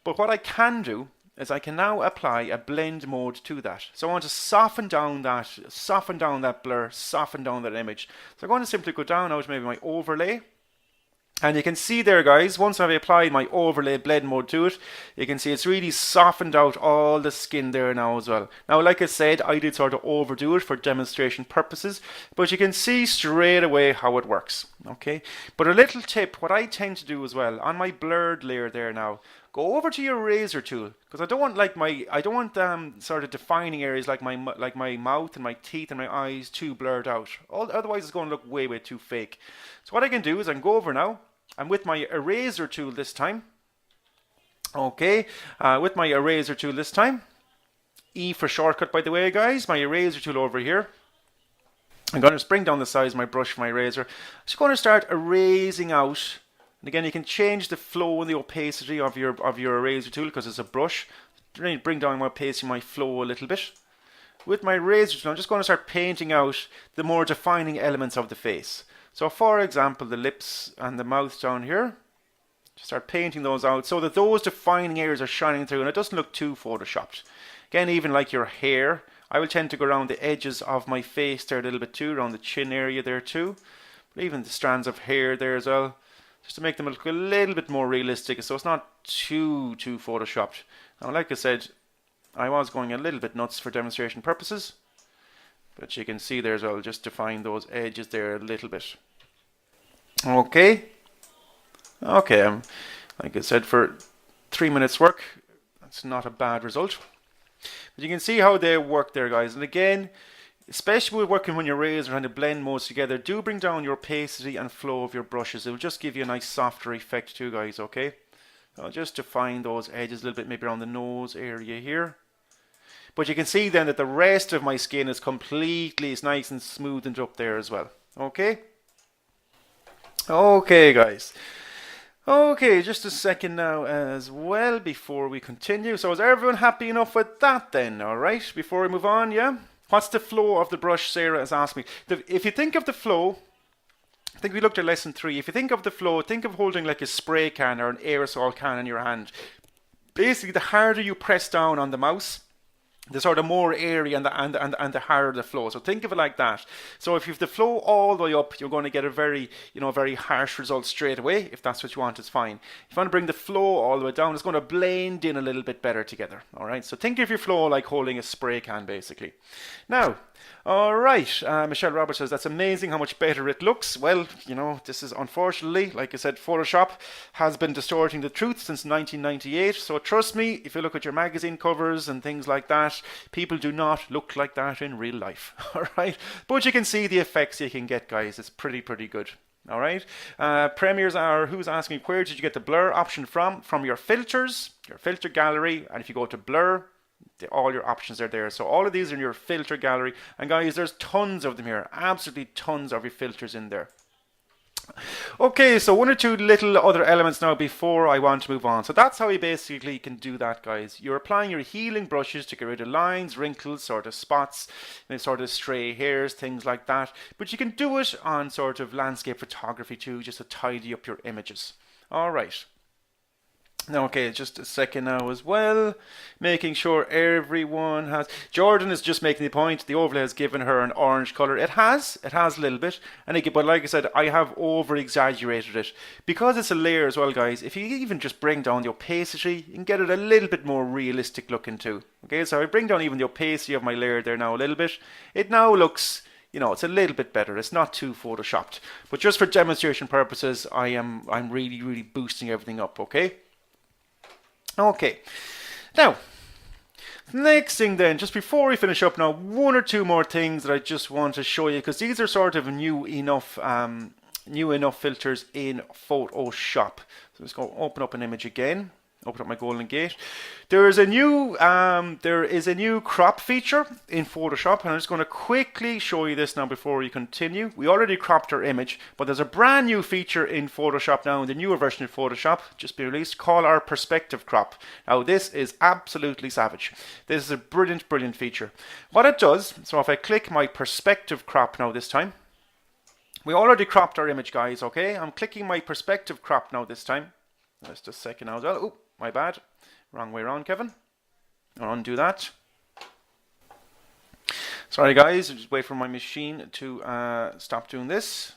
But what I can do is I can now apply a blend mode to that. So I want to soften down that blur, soften down that image. So I'm going to simply go down now to maybe my overlay. And you can see there, guys, once I've applied my overlay blend mode to it, you can see it's really softened out all the skin there now as well. Now, like I said, I did sort of overdo it for demonstration purposes, but you can see straight away how it works, okay? But a little tip, what I tend to do as well, on my blurred layer there now, go over to your eraser tool, because I don't want sort of defining areas like my mouth and my teeth and my eyes too blurred out. Otherwise it's going to look way too fake. So what I can do is I can go over now, and with my eraser tool this time, okay, with my eraser tool this time, E for shortcut by the way, guys, my eraser tool over here, I'm going to bring down the size of my brush for my eraser. I'm just going to start erasing out. And again, you can change the flow and the opacity of your eraser tool because it's a brush. Bring down my opacity, my flow a little bit. With my eraser tool, I'm just going to start painting out the more defining elements of the face. So for example, the lips and the mouth down here, just start painting those out so that those defining areas are shining through and it doesn't look too photoshopped. Again, even like your hair, I will tend to go around the edges of my face there a little bit too, around the chin area there too. But even the strands of hair there as well, just to make them look a little bit more realistic so it's not too photoshopped. Now, like I said, I was going a little bit nuts for demonstration purposes, but you can see there as well, just define those edges there a little bit. Okay, like I said, for 3 minutes work, that's not a bad result. But you can see how they work there, guys. And again, especially with working when your razor trying to blend modes together, do bring down your opacity and flow of your brushes. It will just give you a nice softer effect too, guys, okay? I'll just define those edges a little bit, maybe around the nose area here. But you can see then that the rest of my skin is it's nice and smoothened up there as well, okay? Okay, guys. Okay, just a second now as well before we continue. So is everyone happy enough with that then, alright? Before we move on, yeah? What's the flow of the brush, Sarah has asked me. If you think of the flow, I think we looked at lesson 3. If you think of the flow, think of holding like a spray can or an aerosol can in your hand. Basically, the harder you press down on the mouse, the sort of more area and the harder the flow. So think of it like that. So if you have the flow all the way up, you're going to get a very harsh result straight away. If that's what you want, it's fine. If you want to bring the flow all the way down, it's going to blend in a little bit better together. All right. So think of your flow like holding a spray can, basically. Now, all right. Michelle Roberts says that's amazing how much better it looks. Well, this is unfortunately, like I said, Photoshop has been distorting the truth since 1998. So trust me, if you look at your magazine covers and things like that, people do not look like that in real life. All right, but you can see the effects you can get, guys. It's pretty good. All right. Premiers are who's asking where did you get the blur option from? From your filters, your filter gallery, and if you go to blur, all your options are there. So all of these are in your filter gallery, and guys, there's tons of them here. Absolutely tons of your filters in there. Okay, so one or two little other elements now before I want to move on. So that's how you basically can do that, guys. You're applying your healing brushes to get rid of lines, wrinkles, sort of spots, sort of stray hairs, things like that. But you can do it on sort of landscape photography too, just to tidy up your images. All right. Now, okay, just a second now as well, making sure everyone has. Jordan is just making the point. The overlay has given her an orange color. It has a little bit, and again, but like I said, I have over exaggerated it because it's a layer as well, guys. If you even just bring down the opacity, you can get it a little bit more realistic looking too. Okay, so I bring down even the opacity of my layer there now a little bit. It now looks, it's a little bit better. It's not too photoshopped, but just for demonstration purposes, I'm really boosting everything up. Okay. Okay, now, next thing then, just before we finish up now, one or two more things that I just want to show you, because these are sort of new enough filters in Photoshop. So let's go open up an image again. Open up my Golden Gate. There is a new crop feature in Photoshop, and I'm just going to quickly show you this now before we continue. We already cropped our image, but there's a brand new feature in Photoshop now, in the newer version of Photoshop, just been released, called our perspective crop. Now this is absolutely savage. This is a brilliant, brilliant feature. What it does, so if I click my perspective crop now this time, we already cropped our image, guys, okay? I'm clicking my perspective crop now this time. Just a second now as well. Oh, my bad. Wrong way around, Kevin. I'll undo that. Sorry, guys. I'll just wait for my machine to stop doing this.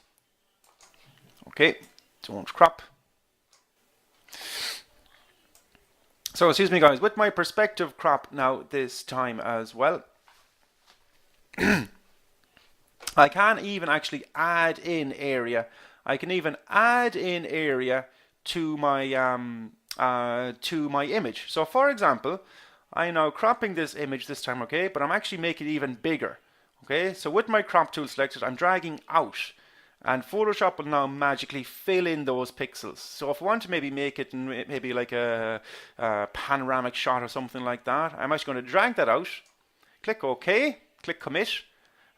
Okay. Don't crop. So, excuse me, guys. With my perspective crop now this time as well, I can even actually add in area. I can even add in area to my image. So for example, I'm now cropping this image this time, okay, but I'm actually making it even bigger. Okay, so with my crop tool selected, I'm dragging out, and Photoshop will now magically fill in those pixels. So if I want to maybe make it maybe like a panoramic shot or something like that, I'm actually going to drag that out, click OK, click commit,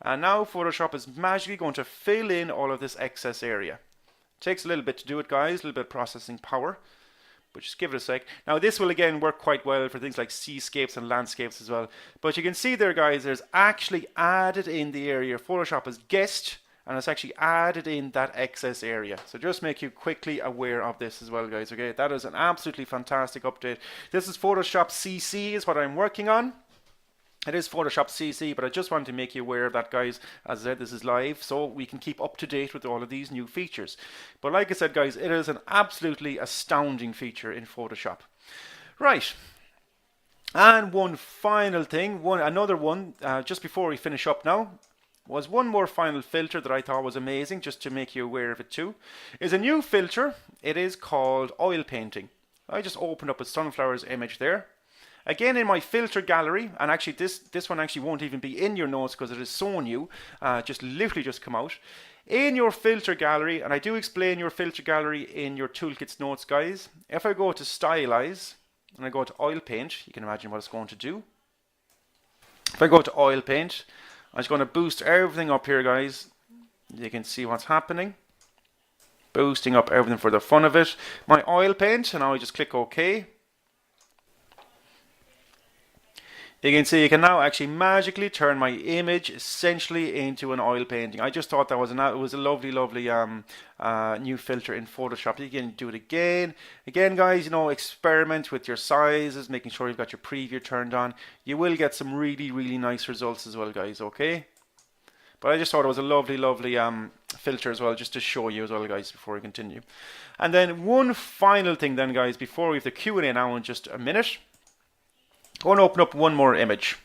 and now Photoshop is magically going to fill in all of this excess area. Takes a little bit to do it, guys, a little bit of processing power, but just give it a sec. Now this will again work quite well for things like seascapes and landscapes as well. But you can see there, guys, there's actually added in the area. Photoshop has guessed, and it's actually added in that excess area. So just make you quickly aware of this as well, guys, okay? That is an absolutely fantastic update. This is Photoshop CC is what I'm working on. It is Photoshop CC, but I just wanted to make you aware of that, guys. As I said, this is live, so we can keep up to date with all of these new features. But like I said, guys, it is an absolutely astounding feature in Photoshop. Right. And one final thing, another one, just before we finish up now, was one more final filter that I thought was amazing, just to make you aware of it too, is a new filter. It is called oil painting. I just opened up a sunflower's image there. Again, in my filter gallery, and actually this one actually won't even be in your notes because it is so new, just literally just come out. In your filter gallery, and I do explain your filter gallery in your toolkits notes, guys. If I go to stylize, and I go to oil paint, you can imagine what it's going to do. If I go to oil paint, I'm just going to boost everything up here, guys. You can see what's happening. Boosting up everything for the fun of it. My oil paint, and now I just click OK. You can see you can now actually magically turn my image essentially into an oil painting. I just thought that was a lovely, lovely new filter in Photoshop. You can do it again. Again, guys, you know, experiment with your sizes, making sure you've got your preview turned on. You will get some really, really nice results as well, guys, okay? But I just thought it was a lovely, lovely filter as well, just to show you as well, guys, before we continue. And then one final thing then, guys, before we have the Q&A now in just a minute. I want to open up one more image,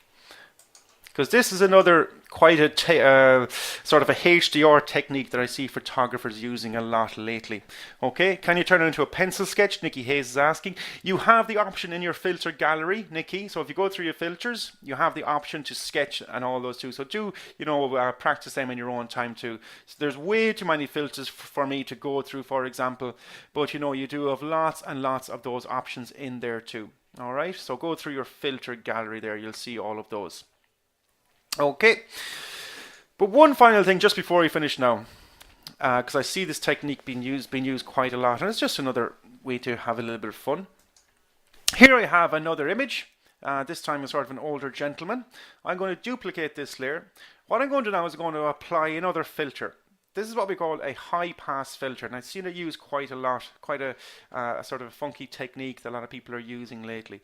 because this is another quite a sort of a HDR technique that I see photographers using a lot lately. Okay, can you turn it into a pencil sketch? Nikki Hayes is asking. You have the option in your filter gallery, Nikki. So if you go through your filters, you have the option to sketch and all those too. So do, you know, practice them in your own time too. So there's way too many filters for me to go through, for example, but you know, you do have lots and lots of those options in there too. Alright, so go through your filter gallery there, you'll see all of those. Okay, but one final thing just before we finish now, because I see this technique being used quite a lot, and it's just another way to have a little bit of fun. Here I have another image, this time it's sort of an older gentleman. I'm going to duplicate this layer. What I'm going to do now is I'm going to apply another filter. This is what we call a high pass filter, and I've seen it used quite a lot, quite a sort of a funky technique that a lot of people are using lately.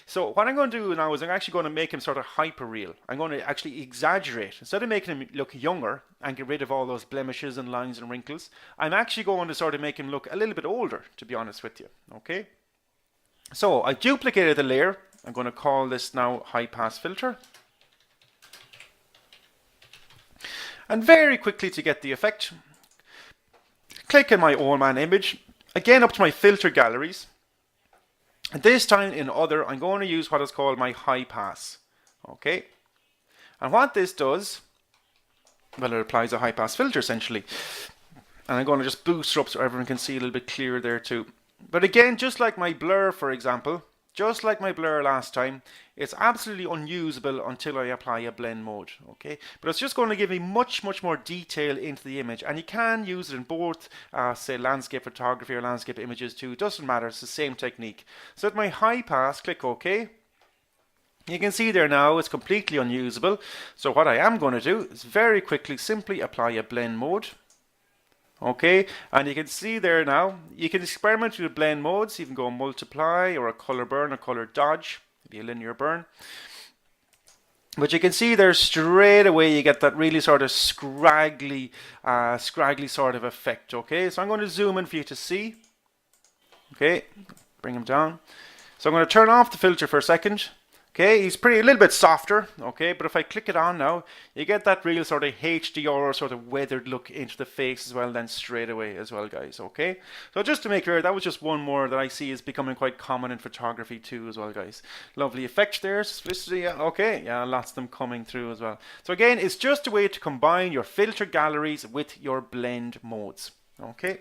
So what I'm going to do now is I'm actually going to make him sort of hyper real. I'm going to actually exaggerate. Instead of making him look younger and get rid of all those blemishes and lines and wrinkles, I'm actually going to sort of make him look a little bit older, to be honest with you. Okay? So I duplicated the layer. I'm going to call this now high pass filter. And very quickly to get the effect, click on my old man image, again up to my filter galleries, and this time in other, I'm going to use what is called my high pass. Okay, and what this does, well, it applies a high pass filter essentially, and I'm going to just boost it up so everyone can see a little bit clearer there too. But again, just like my blur, for example, just like my blur last time, it's absolutely unusable until I apply a blend mode, okay? But it's just going to give me much more detail into the image, and you can use it in both, say, landscape photography or landscape images too. It doesn't matter, it's the same technique. So at my high pass, click OK. You can see there now it's completely unusable. So what I am going to do is very quickly simply apply a blend mode. Okay, and you can see there now, you can experiment with blend modes. You can go multiply or a color burn or color dodge, maybe a linear burn. But you can see there straight away you get that really sort of scraggly sort of effect. Okay, so I'm going to zoom in for you to see. Okay, bring him down. So I'm going to turn off the filter for a second. Okay, he's a little bit softer, okay, but if I click it on now, you get that real sort of HDR sort of weathered look into the face as well then straight away as well, guys, okay? So just to make clear, that was just one more that I see is becoming quite common in photography too as well, guys. Lovely effect there, simplicity, okay, yeah, lots of them coming through as well. So again, it's just a way to combine your filter galleries with your blend modes, okay?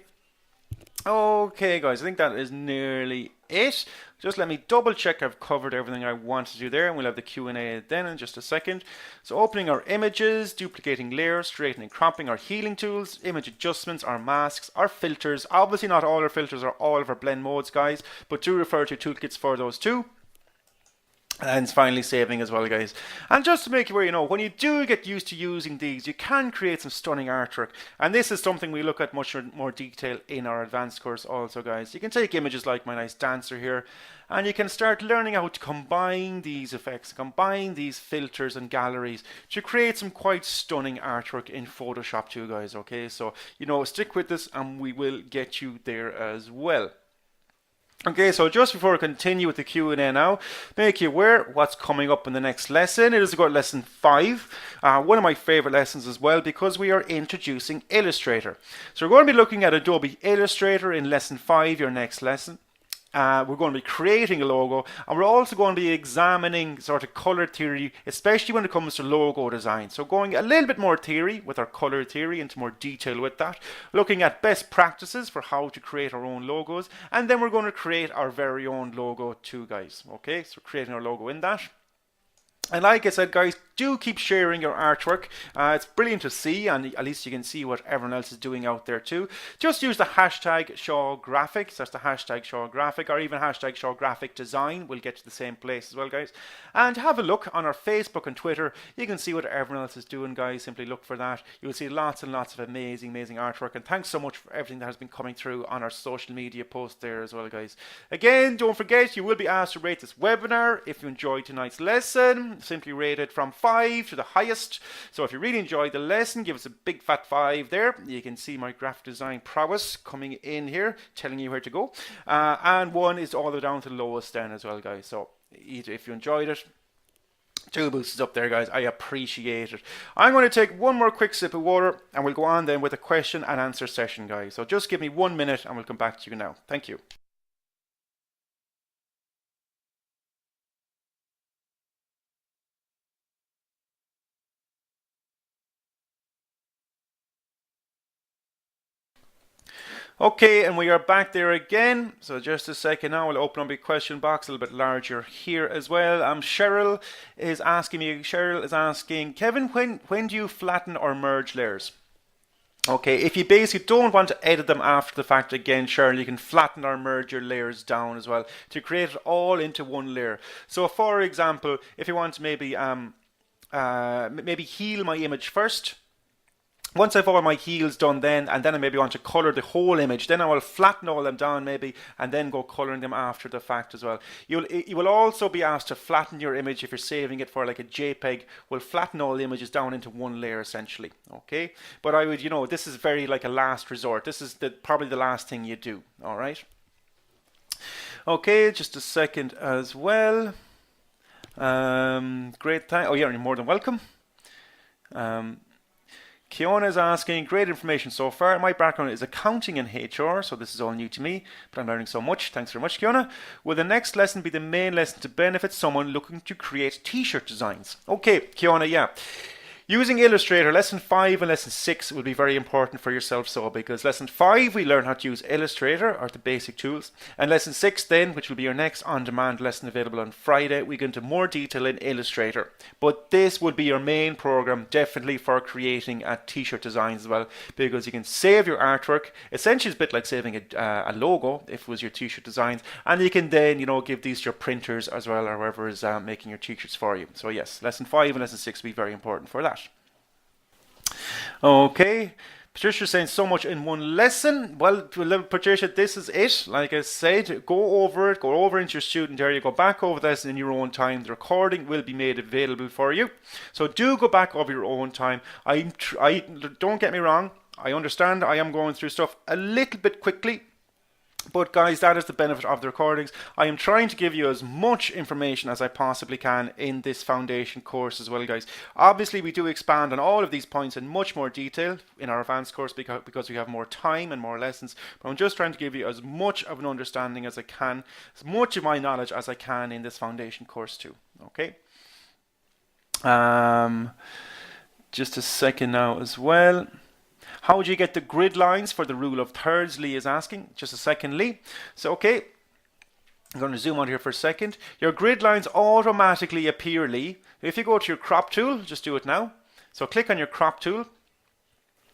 Okay, guys, I think that is nearly it. Just let me double check I've covered everything I want to do there, and we'll have the Q&A then in just a second. So opening our images, duplicating layers, straightening, cropping, our healing tools, image adjustments, our masks, our filters. Obviously not all our filters are all of our blend modes, guys, but do refer to toolkits for those too. And finally saving as well, guys. And just to make you aware, you know, when you do get used to using these, you can create some stunning artwork. And this is something we look at much more detail in our advanced course also, guys. You can take images like my nice dancer here, and you can start learning how to combine these effects, combine these filters and galleries to create some quite stunning artwork in Photoshop too, guys, okay? So, you know, stick with this and we will get you there as well. Okay, so just before I continue with the Q&A now, make you aware what's coming up in the next lesson. It is about lesson 5, one of my favorite lessons as well, because we are introducing Illustrator. So we're going to be looking at Adobe Illustrator in lesson 5, your next lesson. We're going to be creating a logo, and we're also going to be examining sort of color theory, especially when it comes to logo design. So going a little bit more theory with our color theory, into more detail with that, looking at best practices for how to create our own logos, and then we're going to create our very own logo too, guys. Okay, so creating our logo in that. And like I said, guys, do keep sharing your artwork. It's brilliant to see, and at least you can see what everyone else is doing out there too. Just use the hashtag #ShawGraphics. That's the hashtag #ShawGraphic, or even hashtag #ShawGraphicDesign. We'll get to the same place as well, guys. And have a look on our Facebook and Twitter. You can see what everyone else is doing, guys. Simply look for that. You'll see lots and lots of amazing artwork. And thanks so much for everything that has been coming through on our social media posts there as well, guys. Again, don't forget, you will be asked to rate this webinar. If you enjoyed tonight's lesson, simply rate it from 5 to the highest. So if you really enjoyed the lesson, give us a big fat 5 there. You can see my graphic design prowess coming in here, telling you where to go. And 1 is all the way down to the lowest then as well, guys. So if you enjoyed it, 2 boosts up there, guys. I appreciate it. I'm going to take one more quick sip of water, and we'll go on then with a question and answer session, guys. So just give me 1 minute and we'll come back to you now. Thank you. Okay, and we are back there again. So just a second now, we'll open up a question box a little bit larger here as well. Cheryl is asking, Kevin, when do you flatten or merge layers? Okay, if you basically don't want to edit them after the fact, again, Cheryl, you can flatten or merge your layers down as well to create it all into one layer. So for example, if you want to maybe heal my image first, once I've all my heals done then, and then I maybe want to color the whole image, then I will flatten all them down maybe, and then go coloring them after the fact as well. You will also be asked to flatten your image if you're saving it for like a JPEG. We'll flatten all the images down into one layer essentially, okay? But I would, you know, this is very like a last resort. This is probably the last thing you do, all right? Okay, just a second as well. Great time. Oh yeah, you're more than welcome. Kiona is asking, great information so far. My background is accounting and HR, so this is all new to me, but I'm learning so much. Thanks very much, Kiona. Will the next lesson be the main lesson to benefit someone looking to create t-shirt designs? Okay, Kiona, yeah. Using Illustrator, lesson 5 and lesson 6 will be very important for yourself, so because lesson 5 we learn how to use Illustrator, or the basic tools, and lesson 6 then, which will be your next on-demand lesson available on Friday, we go into more detail in Illustrator. But this would be your main program, definitely for creating t-shirt designs as well, because you can save your artwork. Essentially it's a bit like saving a logo if it was your t-shirt designs, and you can then, give these to your printers as well, or whoever is making your t-shirts for you. So yes, lesson 5 and lesson 6 will be very important for that. Okay, Patricia's saying so much in one lesson. Well, Patricia, this is it. Like I said, go over it, go over into your student area, go back over this in your own time. The recording will be made available for you. So do go back over your own time. I don't get me wrong, I understand I am going through stuff a little bit quickly. But guys, that is the benefit of the recordings. I am trying to give you as much information as I possibly can in this foundation course as well, guys. Obviously, we do expand on all of these points in much more detail in our advanced course because we have more time and more lessons. But I'm just trying to give you as much of an understanding as I can, as much of my knowledge as I can in this foundation course too. Okay. Just a second now as well. How would you get the grid lines for the rule of thirds? Lee is asking. Just a second, Lee. So, okay. I'm going to zoom out here for a second. Your grid lines automatically appear, Lee. If you go to your crop tool, just do it now. So click on your crop tool.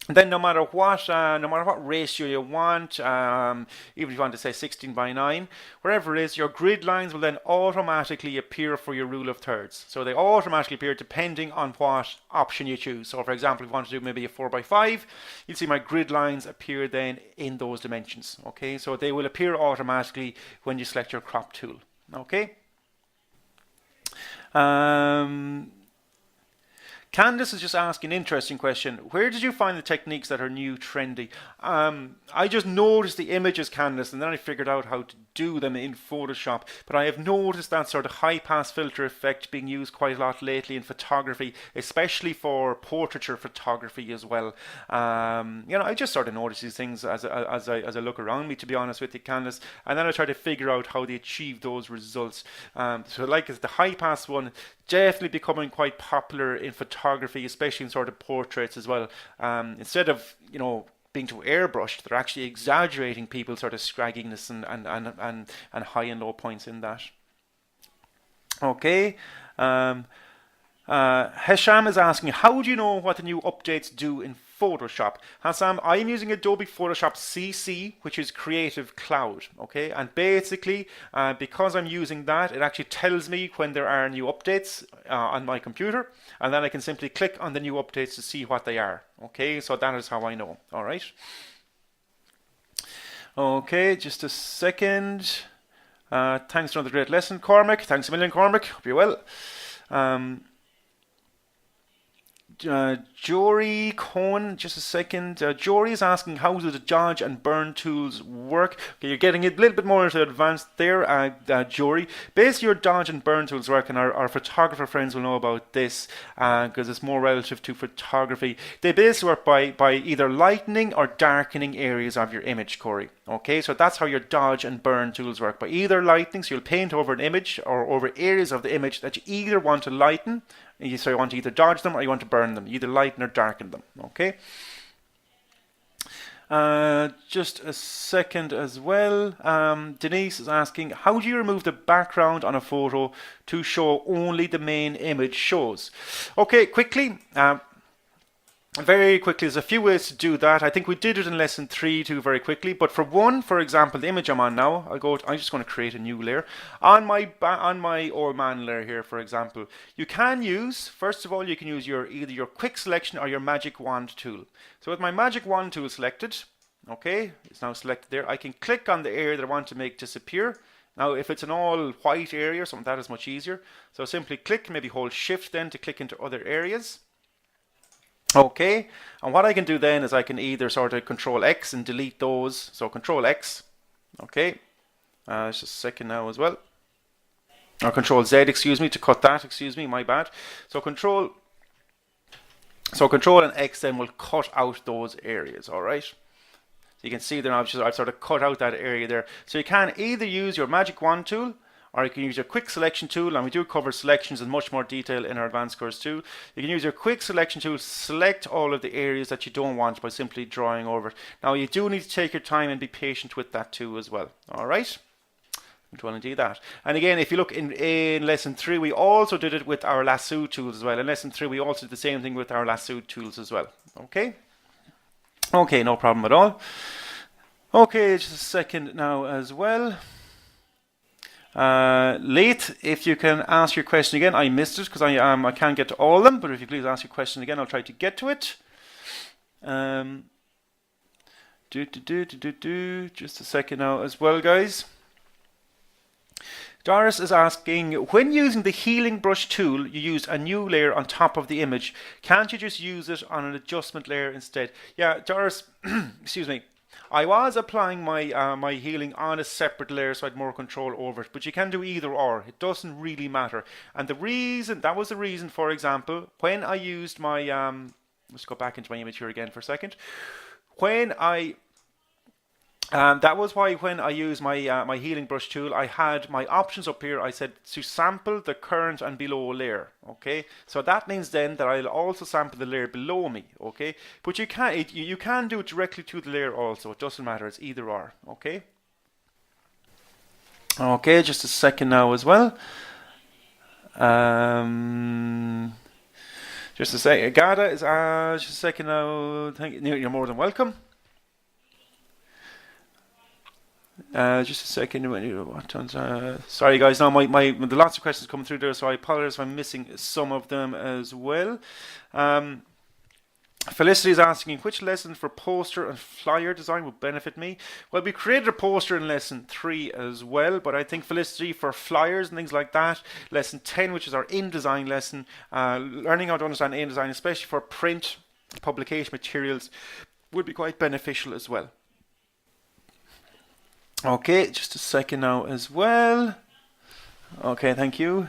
And then no matter what ratio you want, even if you want to say 16 by 9, wherever it is, your grid lines will then automatically appear for your rule of thirds. So they automatically appear depending on what option you choose. So for example, if you want to do maybe a 4 by 5, you'll see my grid lines appear then in those dimensions. Okay, so they will appear automatically when you select your crop tool. Okay. Candice is just asking an interesting question. Where did you find the techniques that are new, trendy? I just noticed the images, Candice, and then I figured out how to do them in Photoshop. But I have noticed that sort of high-pass filter effect being used quite a lot lately in photography, especially for portraiture photography as well. I just sort of notice these things as I look around me, to be honest with you, Candice, and then I try to figure out how they achieve those results. So like the high-pass one, definitely becoming quite popular in photography, especially in sort of portraits as well. Instead of, being too airbrushed, they're actually exaggerating people's sort of scragginess and high and low points in that. Okay. Hesham is asking, how do you know what the new updates do in Photoshop? Hassam, I'm using Adobe Photoshop CC, which is Creative Cloud. Okay, and basically, because I'm using that, it actually tells me when there are new updates on my computer, and then I can simply click on the new updates to see what they are. Okay, so that is how I know. All right. Okay, just a second. Thanks for another great lesson, Cormac. Thanks a million, Cormac. Hope you're well. Jory Cohen, just a second. Jory is asking, how do the dodge and burn tools work? Okay, you're getting a little bit more into advanced there, Jory. Basically, your dodge and burn tools work, and our photographer friends will know about this because it's more relative to photography. They basically work by either lightening or darkening areas of your image, Corey. Okay, so that's how your dodge and burn tools work. By either lightening, so you'll paint over an image or over areas of the image that you either want to lighten, so you want to either dodge them or you want to burn them. You either lighten or darken them. Okay. Just a second as well. Denise is asking, how do you remove the background on a photo to show only the main image shows? Okay, quickly. Very quickly, there's a few ways to do that. I think we did it in lesson 3 too very quickly. But for example, the image I'm on now, I'm just going to create a new layer. On my old man layer here, for example, you can use, first of all, you can use either your quick selection or your magic wand tool. So with my magic wand tool selected, okay, it's now selected there, I can click on the area that I want to make disappear. Now, if it's an all white area, something that is much easier. So simply click, maybe hold shift then to click into other areas. Okay, and what I can do then is I can either sort of control X and delete those. So control X, okay, just a second now as well. Or control Z, excuse me, to cut that, excuse me, my bad. So control and X then will cut out those areas, all right. So you can see there now I've sort of cut out that area there. So you can either use your magic wand tool or you can use your quick selection tool, and we do cover selections in much more detail in our advanced course too. You can use your quick selection tool, select all of the areas that you don't want by simply drawing over it. Now you do need to take your time and be patient with that too as well. Alright? I'm trying to do that. And again, if you look in lesson 3, we also did it with our lasso tools as well. In lesson 3, we also did the same thing with our lasso tools as well. Okay? Okay, no problem at all. Okay, just a second now as well. Late, if you can ask your question again. I missed it because I can't get to all of them, but if you please ask your question again, I'll try to get to it. Just a second now as well, guys. Doris is asking, when using the healing brush tool, you use a new layer on top of the image. Can't you just use it on an adjustment layer instead? Yeah, Doris, excuse me. I was applying my my healing on a separate layer so I had more control over it, but you can do either or. It doesn't really matter. And the reason, that was the reason, for example, when I used my, let's go back into my image here again for a second. When I, that was why when I used my my healing brush tool, I had my options up here. I said to sample the current and below layer. Okay, so that means then that I'll also sample the layer below me. Okay, but you can do it directly to the layer also. It doesn't matter. It's either or. Okay. Okay, just a second now as well. Just a second. Agata is just a second now. Thank you. You're more than welcome. Just a second. Sorry, guys. Now, the lots of questions coming through there, so I apologize if I'm missing some of them as well. Felicity is asking, which lesson for poster and flyer design would benefit me? Well, we created a poster in lesson 3 as well, but I think Felicity for flyers and things like that, lesson 10, which is our InDesign lesson, learning how to understand InDesign, especially for print publication materials, would be quite beneficial as well. Okay, just a second now as well. Okay, thank you.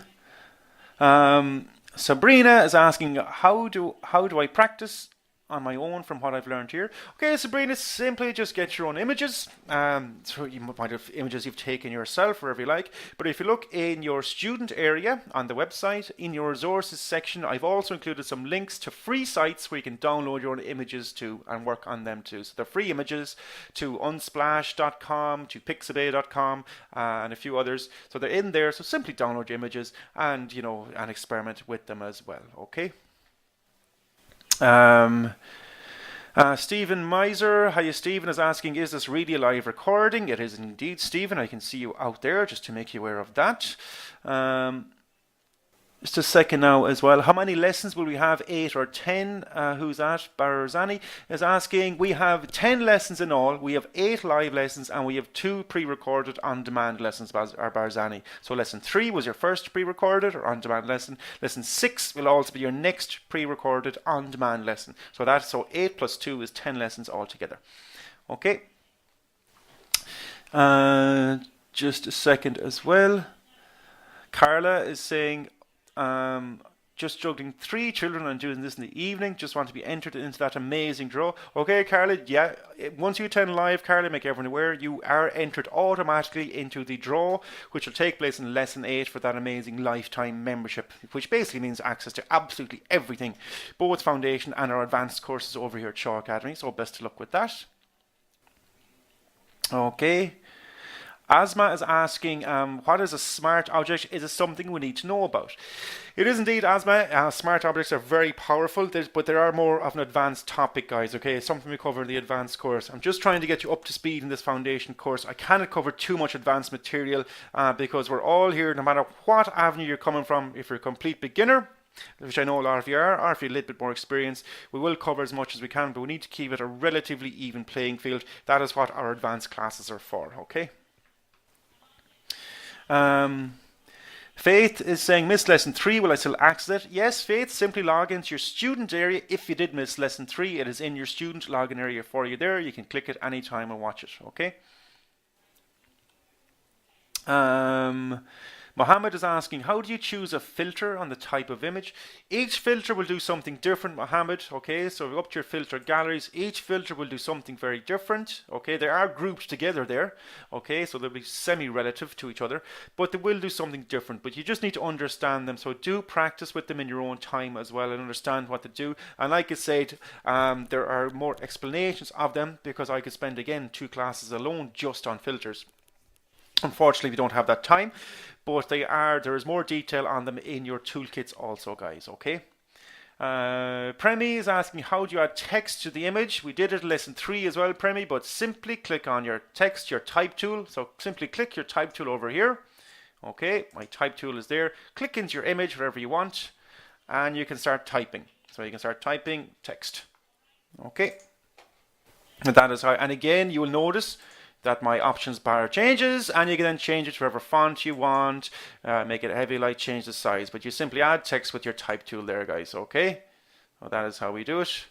Sabrina is asking, how do I practice on my own from what I've learned here? Okay, Sabrina, simply just get your own images. So you might have images you've taken yourself, wherever you like. But if you look in your student area on the website, in your resources section, I've also included some links to free sites where you can download your own images too and work on them too. So they're free images to unsplash.com, to pixabay.com, and a few others. So they're in there. So simply download your images and, you know, and experiment with them as well. Okay. Stephen Miser, hiya Stephen, is asking, is this really a live recording? It is indeed, Stephen. I can see you out there, just to make you aware of that. Just a second now as well. How many lessons will we have? 8 or 10? Who's that? Barzani is asking. We have 10 lessons in all. We have 8 live lessons and we have 2 pre-recorded on-demand lessons, Barzani. So lesson 3 was your first pre-recorded or on-demand lesson. Lesson 6 will also be your next pre-recorded on-demand lesson. So 8 plus 2 is 10 lessons altogether. Okay. Just a second as well. Carla is saying, just juggling 3 children and doing this in the evening. Just want to be entered into that amazing draw. Okay, Carla, yeah, once you attend live, Carla, make everyone aware, you are entered automatically into the draw, which will take place in lesson 8 for that amazing lifetime membership, which basically means access to absolutely everything, both foundation and our advanced courses over here at Shaw Academy. So best of luck with that. Okay. Asma is asking, what is a smart object? Is it something we need to know about? It is indeed, Asma. Smart objects are very powerful, but there are more of an advanced topic, guys, okay? It's something we cover in the advanced course. I'm just trying to get you up to speed in this foundation course. I cannot cover too much advanced material because we're all here, no matter what avenue you're coming from. If you're a complete beginner, which I know a lot of you are, or if you're a little bit more experienced, we will cover as much as we can, but we need to keep it a relatively even playing field. That is what our advanced classes are for, okay? Faith is saying, miss lesson 3, will I still access it? Yes, Faith, simply log into your student area. If you did miss lesson 3, it is in your student login area for you there. You can click it anytime and watch it, okay? Mohammed is asking, how do you choose a filter on the type of image? Each filter will do something different, Mohammed. Okay, so up to your filter galleries, each filter will do something very different. Okay, they are grouped together there. Okay, so they'll be semi-relative to each other, but they will do something different. But you just need to understand them. So do practice with them in your own time as well and understand what to do. And like I said, there are more explanations of them because I could spend again 2 classes alone just on filters. Unfortunately, we don't have that time, but there is more detail on them in your toolkits also, guys. Okay. Premi is asking, how do you add text to the image? We did it in lesson 3 as well, Premi, but simply click on your text, your type tool. So simply click your type tool over here. Okay, my type tool is there. Click into your image, wherever you want, and you can start typing. So you can start typing text. Okay. And that is how, and again, you will notice that my options bar changes, and you can then change it to whatever font you want, make it heavy light, change the size, but you simply add text with your type tool there, guys. Okay, so that is how we do it.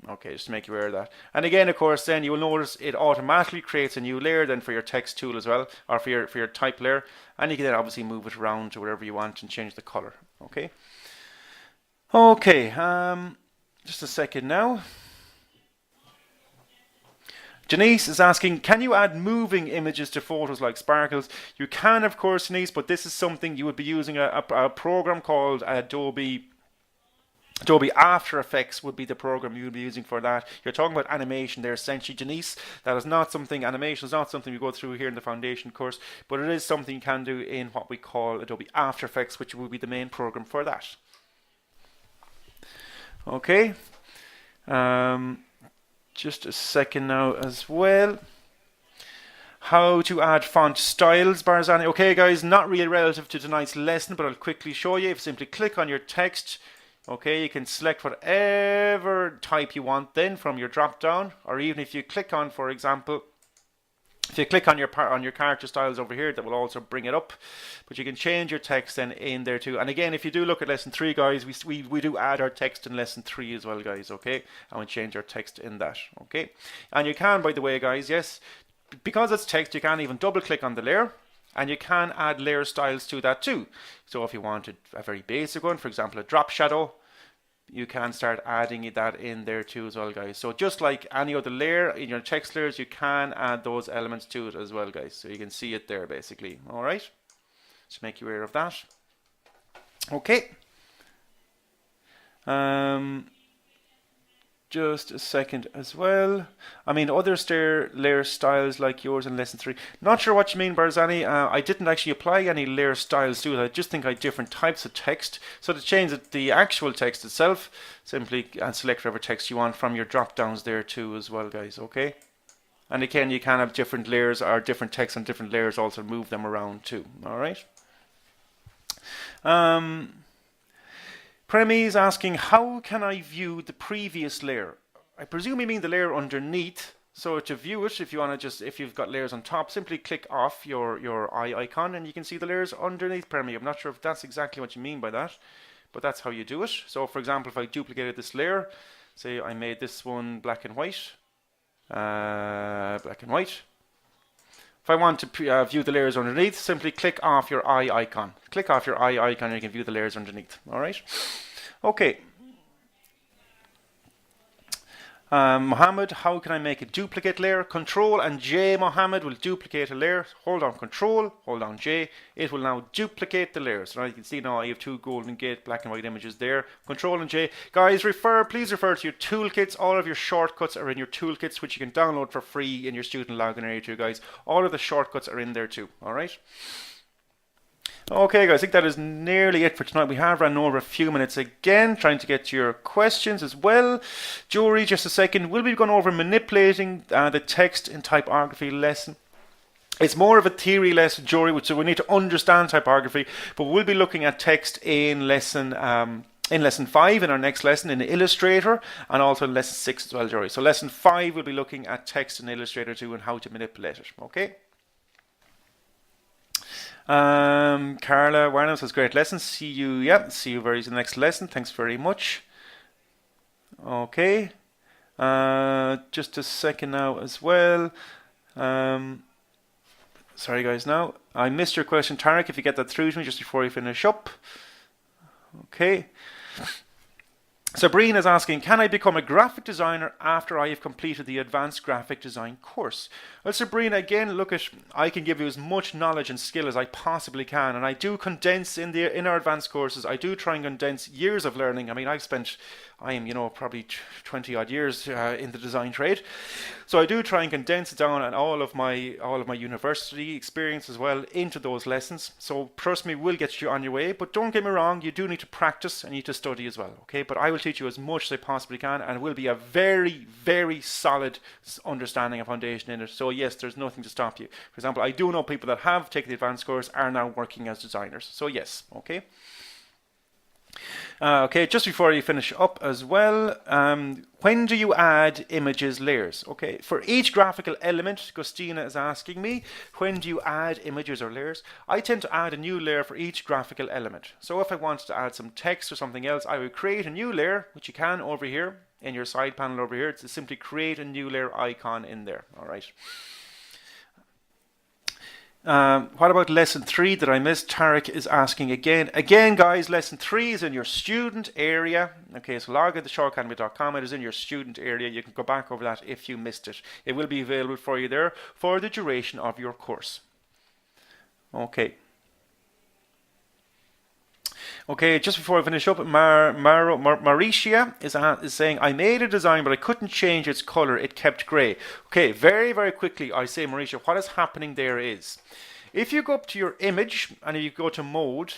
Okay, just to make you aware of that. And again, of course, then you will notice it automatically creates a new layer then for your text tool as well, or for your type layer, and you can then obviously move it around to wherever you want and change the color. Okay. Okay, just a second now. Janice is asking, can you add moving images to photos like sparkles? You can, of course, Janice, but this is something you would be using a program called Adobe After Effects would be the program you would be using for that. You're talking about animation there, essentially, Janice. That is not something, animation is not something we go through here in the foundation course, but it is something you can do in what we call Adobe After Effects, which will be the main program for that. Okay. Just a second now as well. How to add font styles, Barzani. Okay, guys, not really relative to tonight's lesson, but I'll quickly show you. If you simply click on your text, okay, you can select whatever type you want then from your drop down, or even if you click on, for example, if you click on your character styles over here, that will also bring it up. But you can change your text then in there too. And again, if you do look at lesson 3, guys, we do add our text in lesson 3 as well, guys, okay? And we change our text in that, okay? And you can, by the way, guys, yes, because it's text, you can even double click on the layer. And you can add layer styles to that too. So if you wanted a very basic one, for example, a drop shadow, you can start adding that in there too as well, guys. So just like any other layer in your text layers, you can add those elements to it as well, guys. So you can see it there basically. All right, just make you aware of that. Okay. Just a second as well. I mean, other layer styles like yours in lesson 3. Not sure what you mean, Barzani. I didn't actually apply any layer styles to it. I just think I had different types of text. So to change the actual text itself, simply select whatever text you want from your drop downs there too as well, guys. Okay. And again, you can have different layers or different text on different layers, also move them around too. All right. Premi is asking, how can I view the previous layer? I presume you mean the layer underneath. So to view it, if you want to if you've got layers on top, simply click off your eye icon and you can see the layers underneath, Premi. I'm not sure if that's exactly what you mean by that, but that's how you do it. So for example, if I duplicated this layer, say I made this one black and white, black and white. If I want to view the layers underneath, simply click off your eye icon. Click off your eye icon and you can view the layers underneath. All right. Okay. Mohammed, how can I make a duplicate layer? Control and J, Mohammed, will duplicate a layer. Hold on Control, hold on J. It will now duplicate the layers. So now you can see now I have 2 Golden Gate black and white images there. Control and J. Guys, please refer to your toolkits. All of your shortcuts are in your toolkits, which you can download for free in your student login area too, guys. All of the shortcuts are in there too. All right. Okay, guys, I think that is nearly it for tonight. We have run over a few minutes again, trying to get to your questions as well. Jory, just a second. We'll be going over manipulating the text in typography lesson. It's more of a theory lesson, Jory, so we need to understand typography, but we'll be looking at text in lesson 5 in our next lesson in Illustrator, and also in lesson 6 as well, Jory. So lesson 5 we'll be looking at text in Illustrator too and how to manipulate it. Okay. Carla Warner says great lesson. See you very in the next lesson. Thanks very much. Okay. Just a second now as well. Sorry guys, now I missed your question, Tarek. If you get that through to me just before you finish up. Okay. Sabrina is asking, can I become a graphic designer after I have completed the advanced graphic design course? Well, Sabrina, again, look at, I can give you as much knowledge and skill as I possibly can, and I do condense in our advanced courses, I do try and condense years of learning. I mean, I am, probably 20 odd years in the design trade. So I do try and condense it down and all of my university experience as well into those lessons. So trust me, we'll get you on your way, but don't get me wrong, you do need to practice and you need to study as well, okay? But I will teach you as much as I possibly can, and it will be a very, very solid understanding and foundation in it. So yes, there's nothing to stop you. For example, I do know people that have taken the advanced course are now working as designers. So yes, okay? Okay, just before you finish up as well, when do you add images layers? Okay, for each graphical element, Gustina is asking me, when do you add images or layers? I tend to add a new layer for each graphical element. So if I wanted to add some text or something else, I would create a new layer, which you can over here in your side panel over here. It's simply create a new layer icon in there. All right. What about lesson 3 that I missed? Tarek is asking again. Again, guys, lesson 3 is in your student area. Okay, so log into shawacademy.com. It is in your student area. You can go back over that if you missed it. It will be available for you there for the duration of your course. Okay. Okay, just before I finish up, Mauricia is saying, I made a design, but I couldn't change its color. It kept gray. Okay, very, very quickly, I say, Mauricia, what is happening there is, if you go up to your image and you go to mode,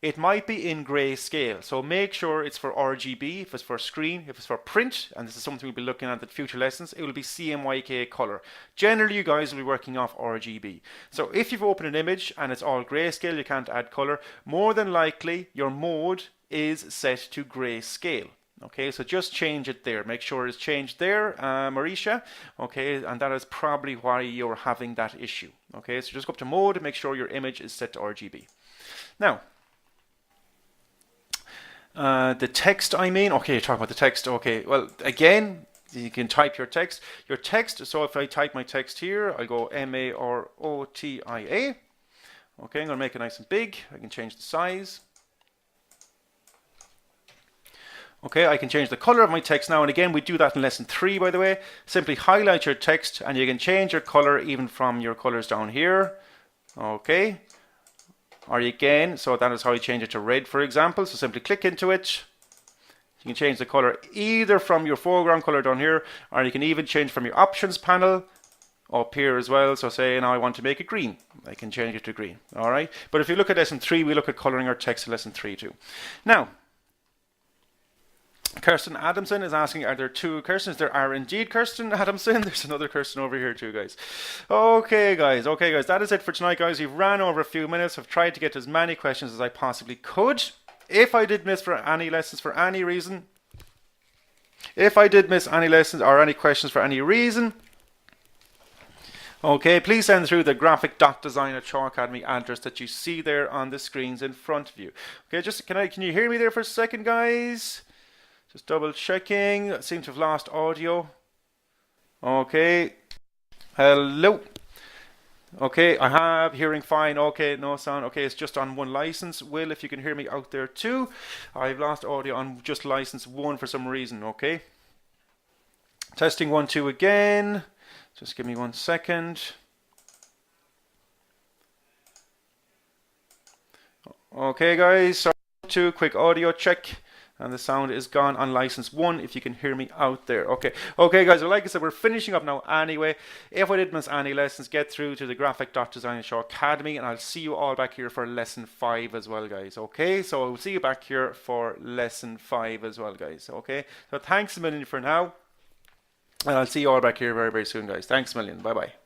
it might be in grayscale. So make sure it's for RGB, if it's for screen, if it's for print, and this is something we'll be looking at in future lessons, it will be CMYK color. Generally, you guys will be working off RGB. So if you've opened an image and it's all grayscale, you can't add color, more than likely your mode is set to grayscale. Okay, so just change it there. Make sure it's changed there, Mauricia. Okay, and that is probably why you're having that issue. Okay, so just go up to mode and make sure your image is set to RGB. Now, the text, okay, you're talking about the text. Okay, well, again, you can type your text. So if I type my text here, I go MAROTIA. Okay, I'm going to make it nice and big. I can change the size. Okay, I can change the color of my text now, and again, we do that in lesson 3, by the way. Simply highlight your text, and you can change your color even from your colors down here. Okay. Or again, so that is how you change it to red, for example. So simply click into it. You can change the color either from your foreground color down here, or you can even change from your options panel up here as well. So say now I want to make it green. I can change it to green. All right. But if you look at lesson 3, we look at coloring our text in lesson 3 too. Now, Kirsten Adamson is asking, are there 2 Kirstens? There are indeed, Kirsten Adamson. There's another Kirsten over here too, guys. Okay, guys. That is it for tonight, guys. We've ran over a few minutes. I've tried to get as many questions as I possibly could. If I did miss for any lessons for any reason, or any questions for any reason, okay, please send through the graphic.design@shawacademy address that you see there on the screens in front of you. Okay, just can you hear me there for a second, guys? Just double checking. I seem to have lost audio. Okay. Hello. Okay, I have hearing fine. Okay, no sound. Okay, it's just on one license. Will, if you can hear me out there too. I've lost audio on just license 1 for some reason. Okay. Testing 1, 2 again. Just give me 1 second. Okay, guys. So 2 quick audio check. And the sound is gone on license 1 if you can hear me out there. Okay, guys, well, like I said, we're finishing up now anyway. If I did miss any lessons, get through to the graphic.design Shaw Academy, and I'll see you all back here for lesson 5 as well, guys. Okay, so I'll see you back here for lesson 5 as well, guys. Okay, so thanks a million for now, and I'll see you all back here very, very soon, guys. Thanks a million. Bye-bye.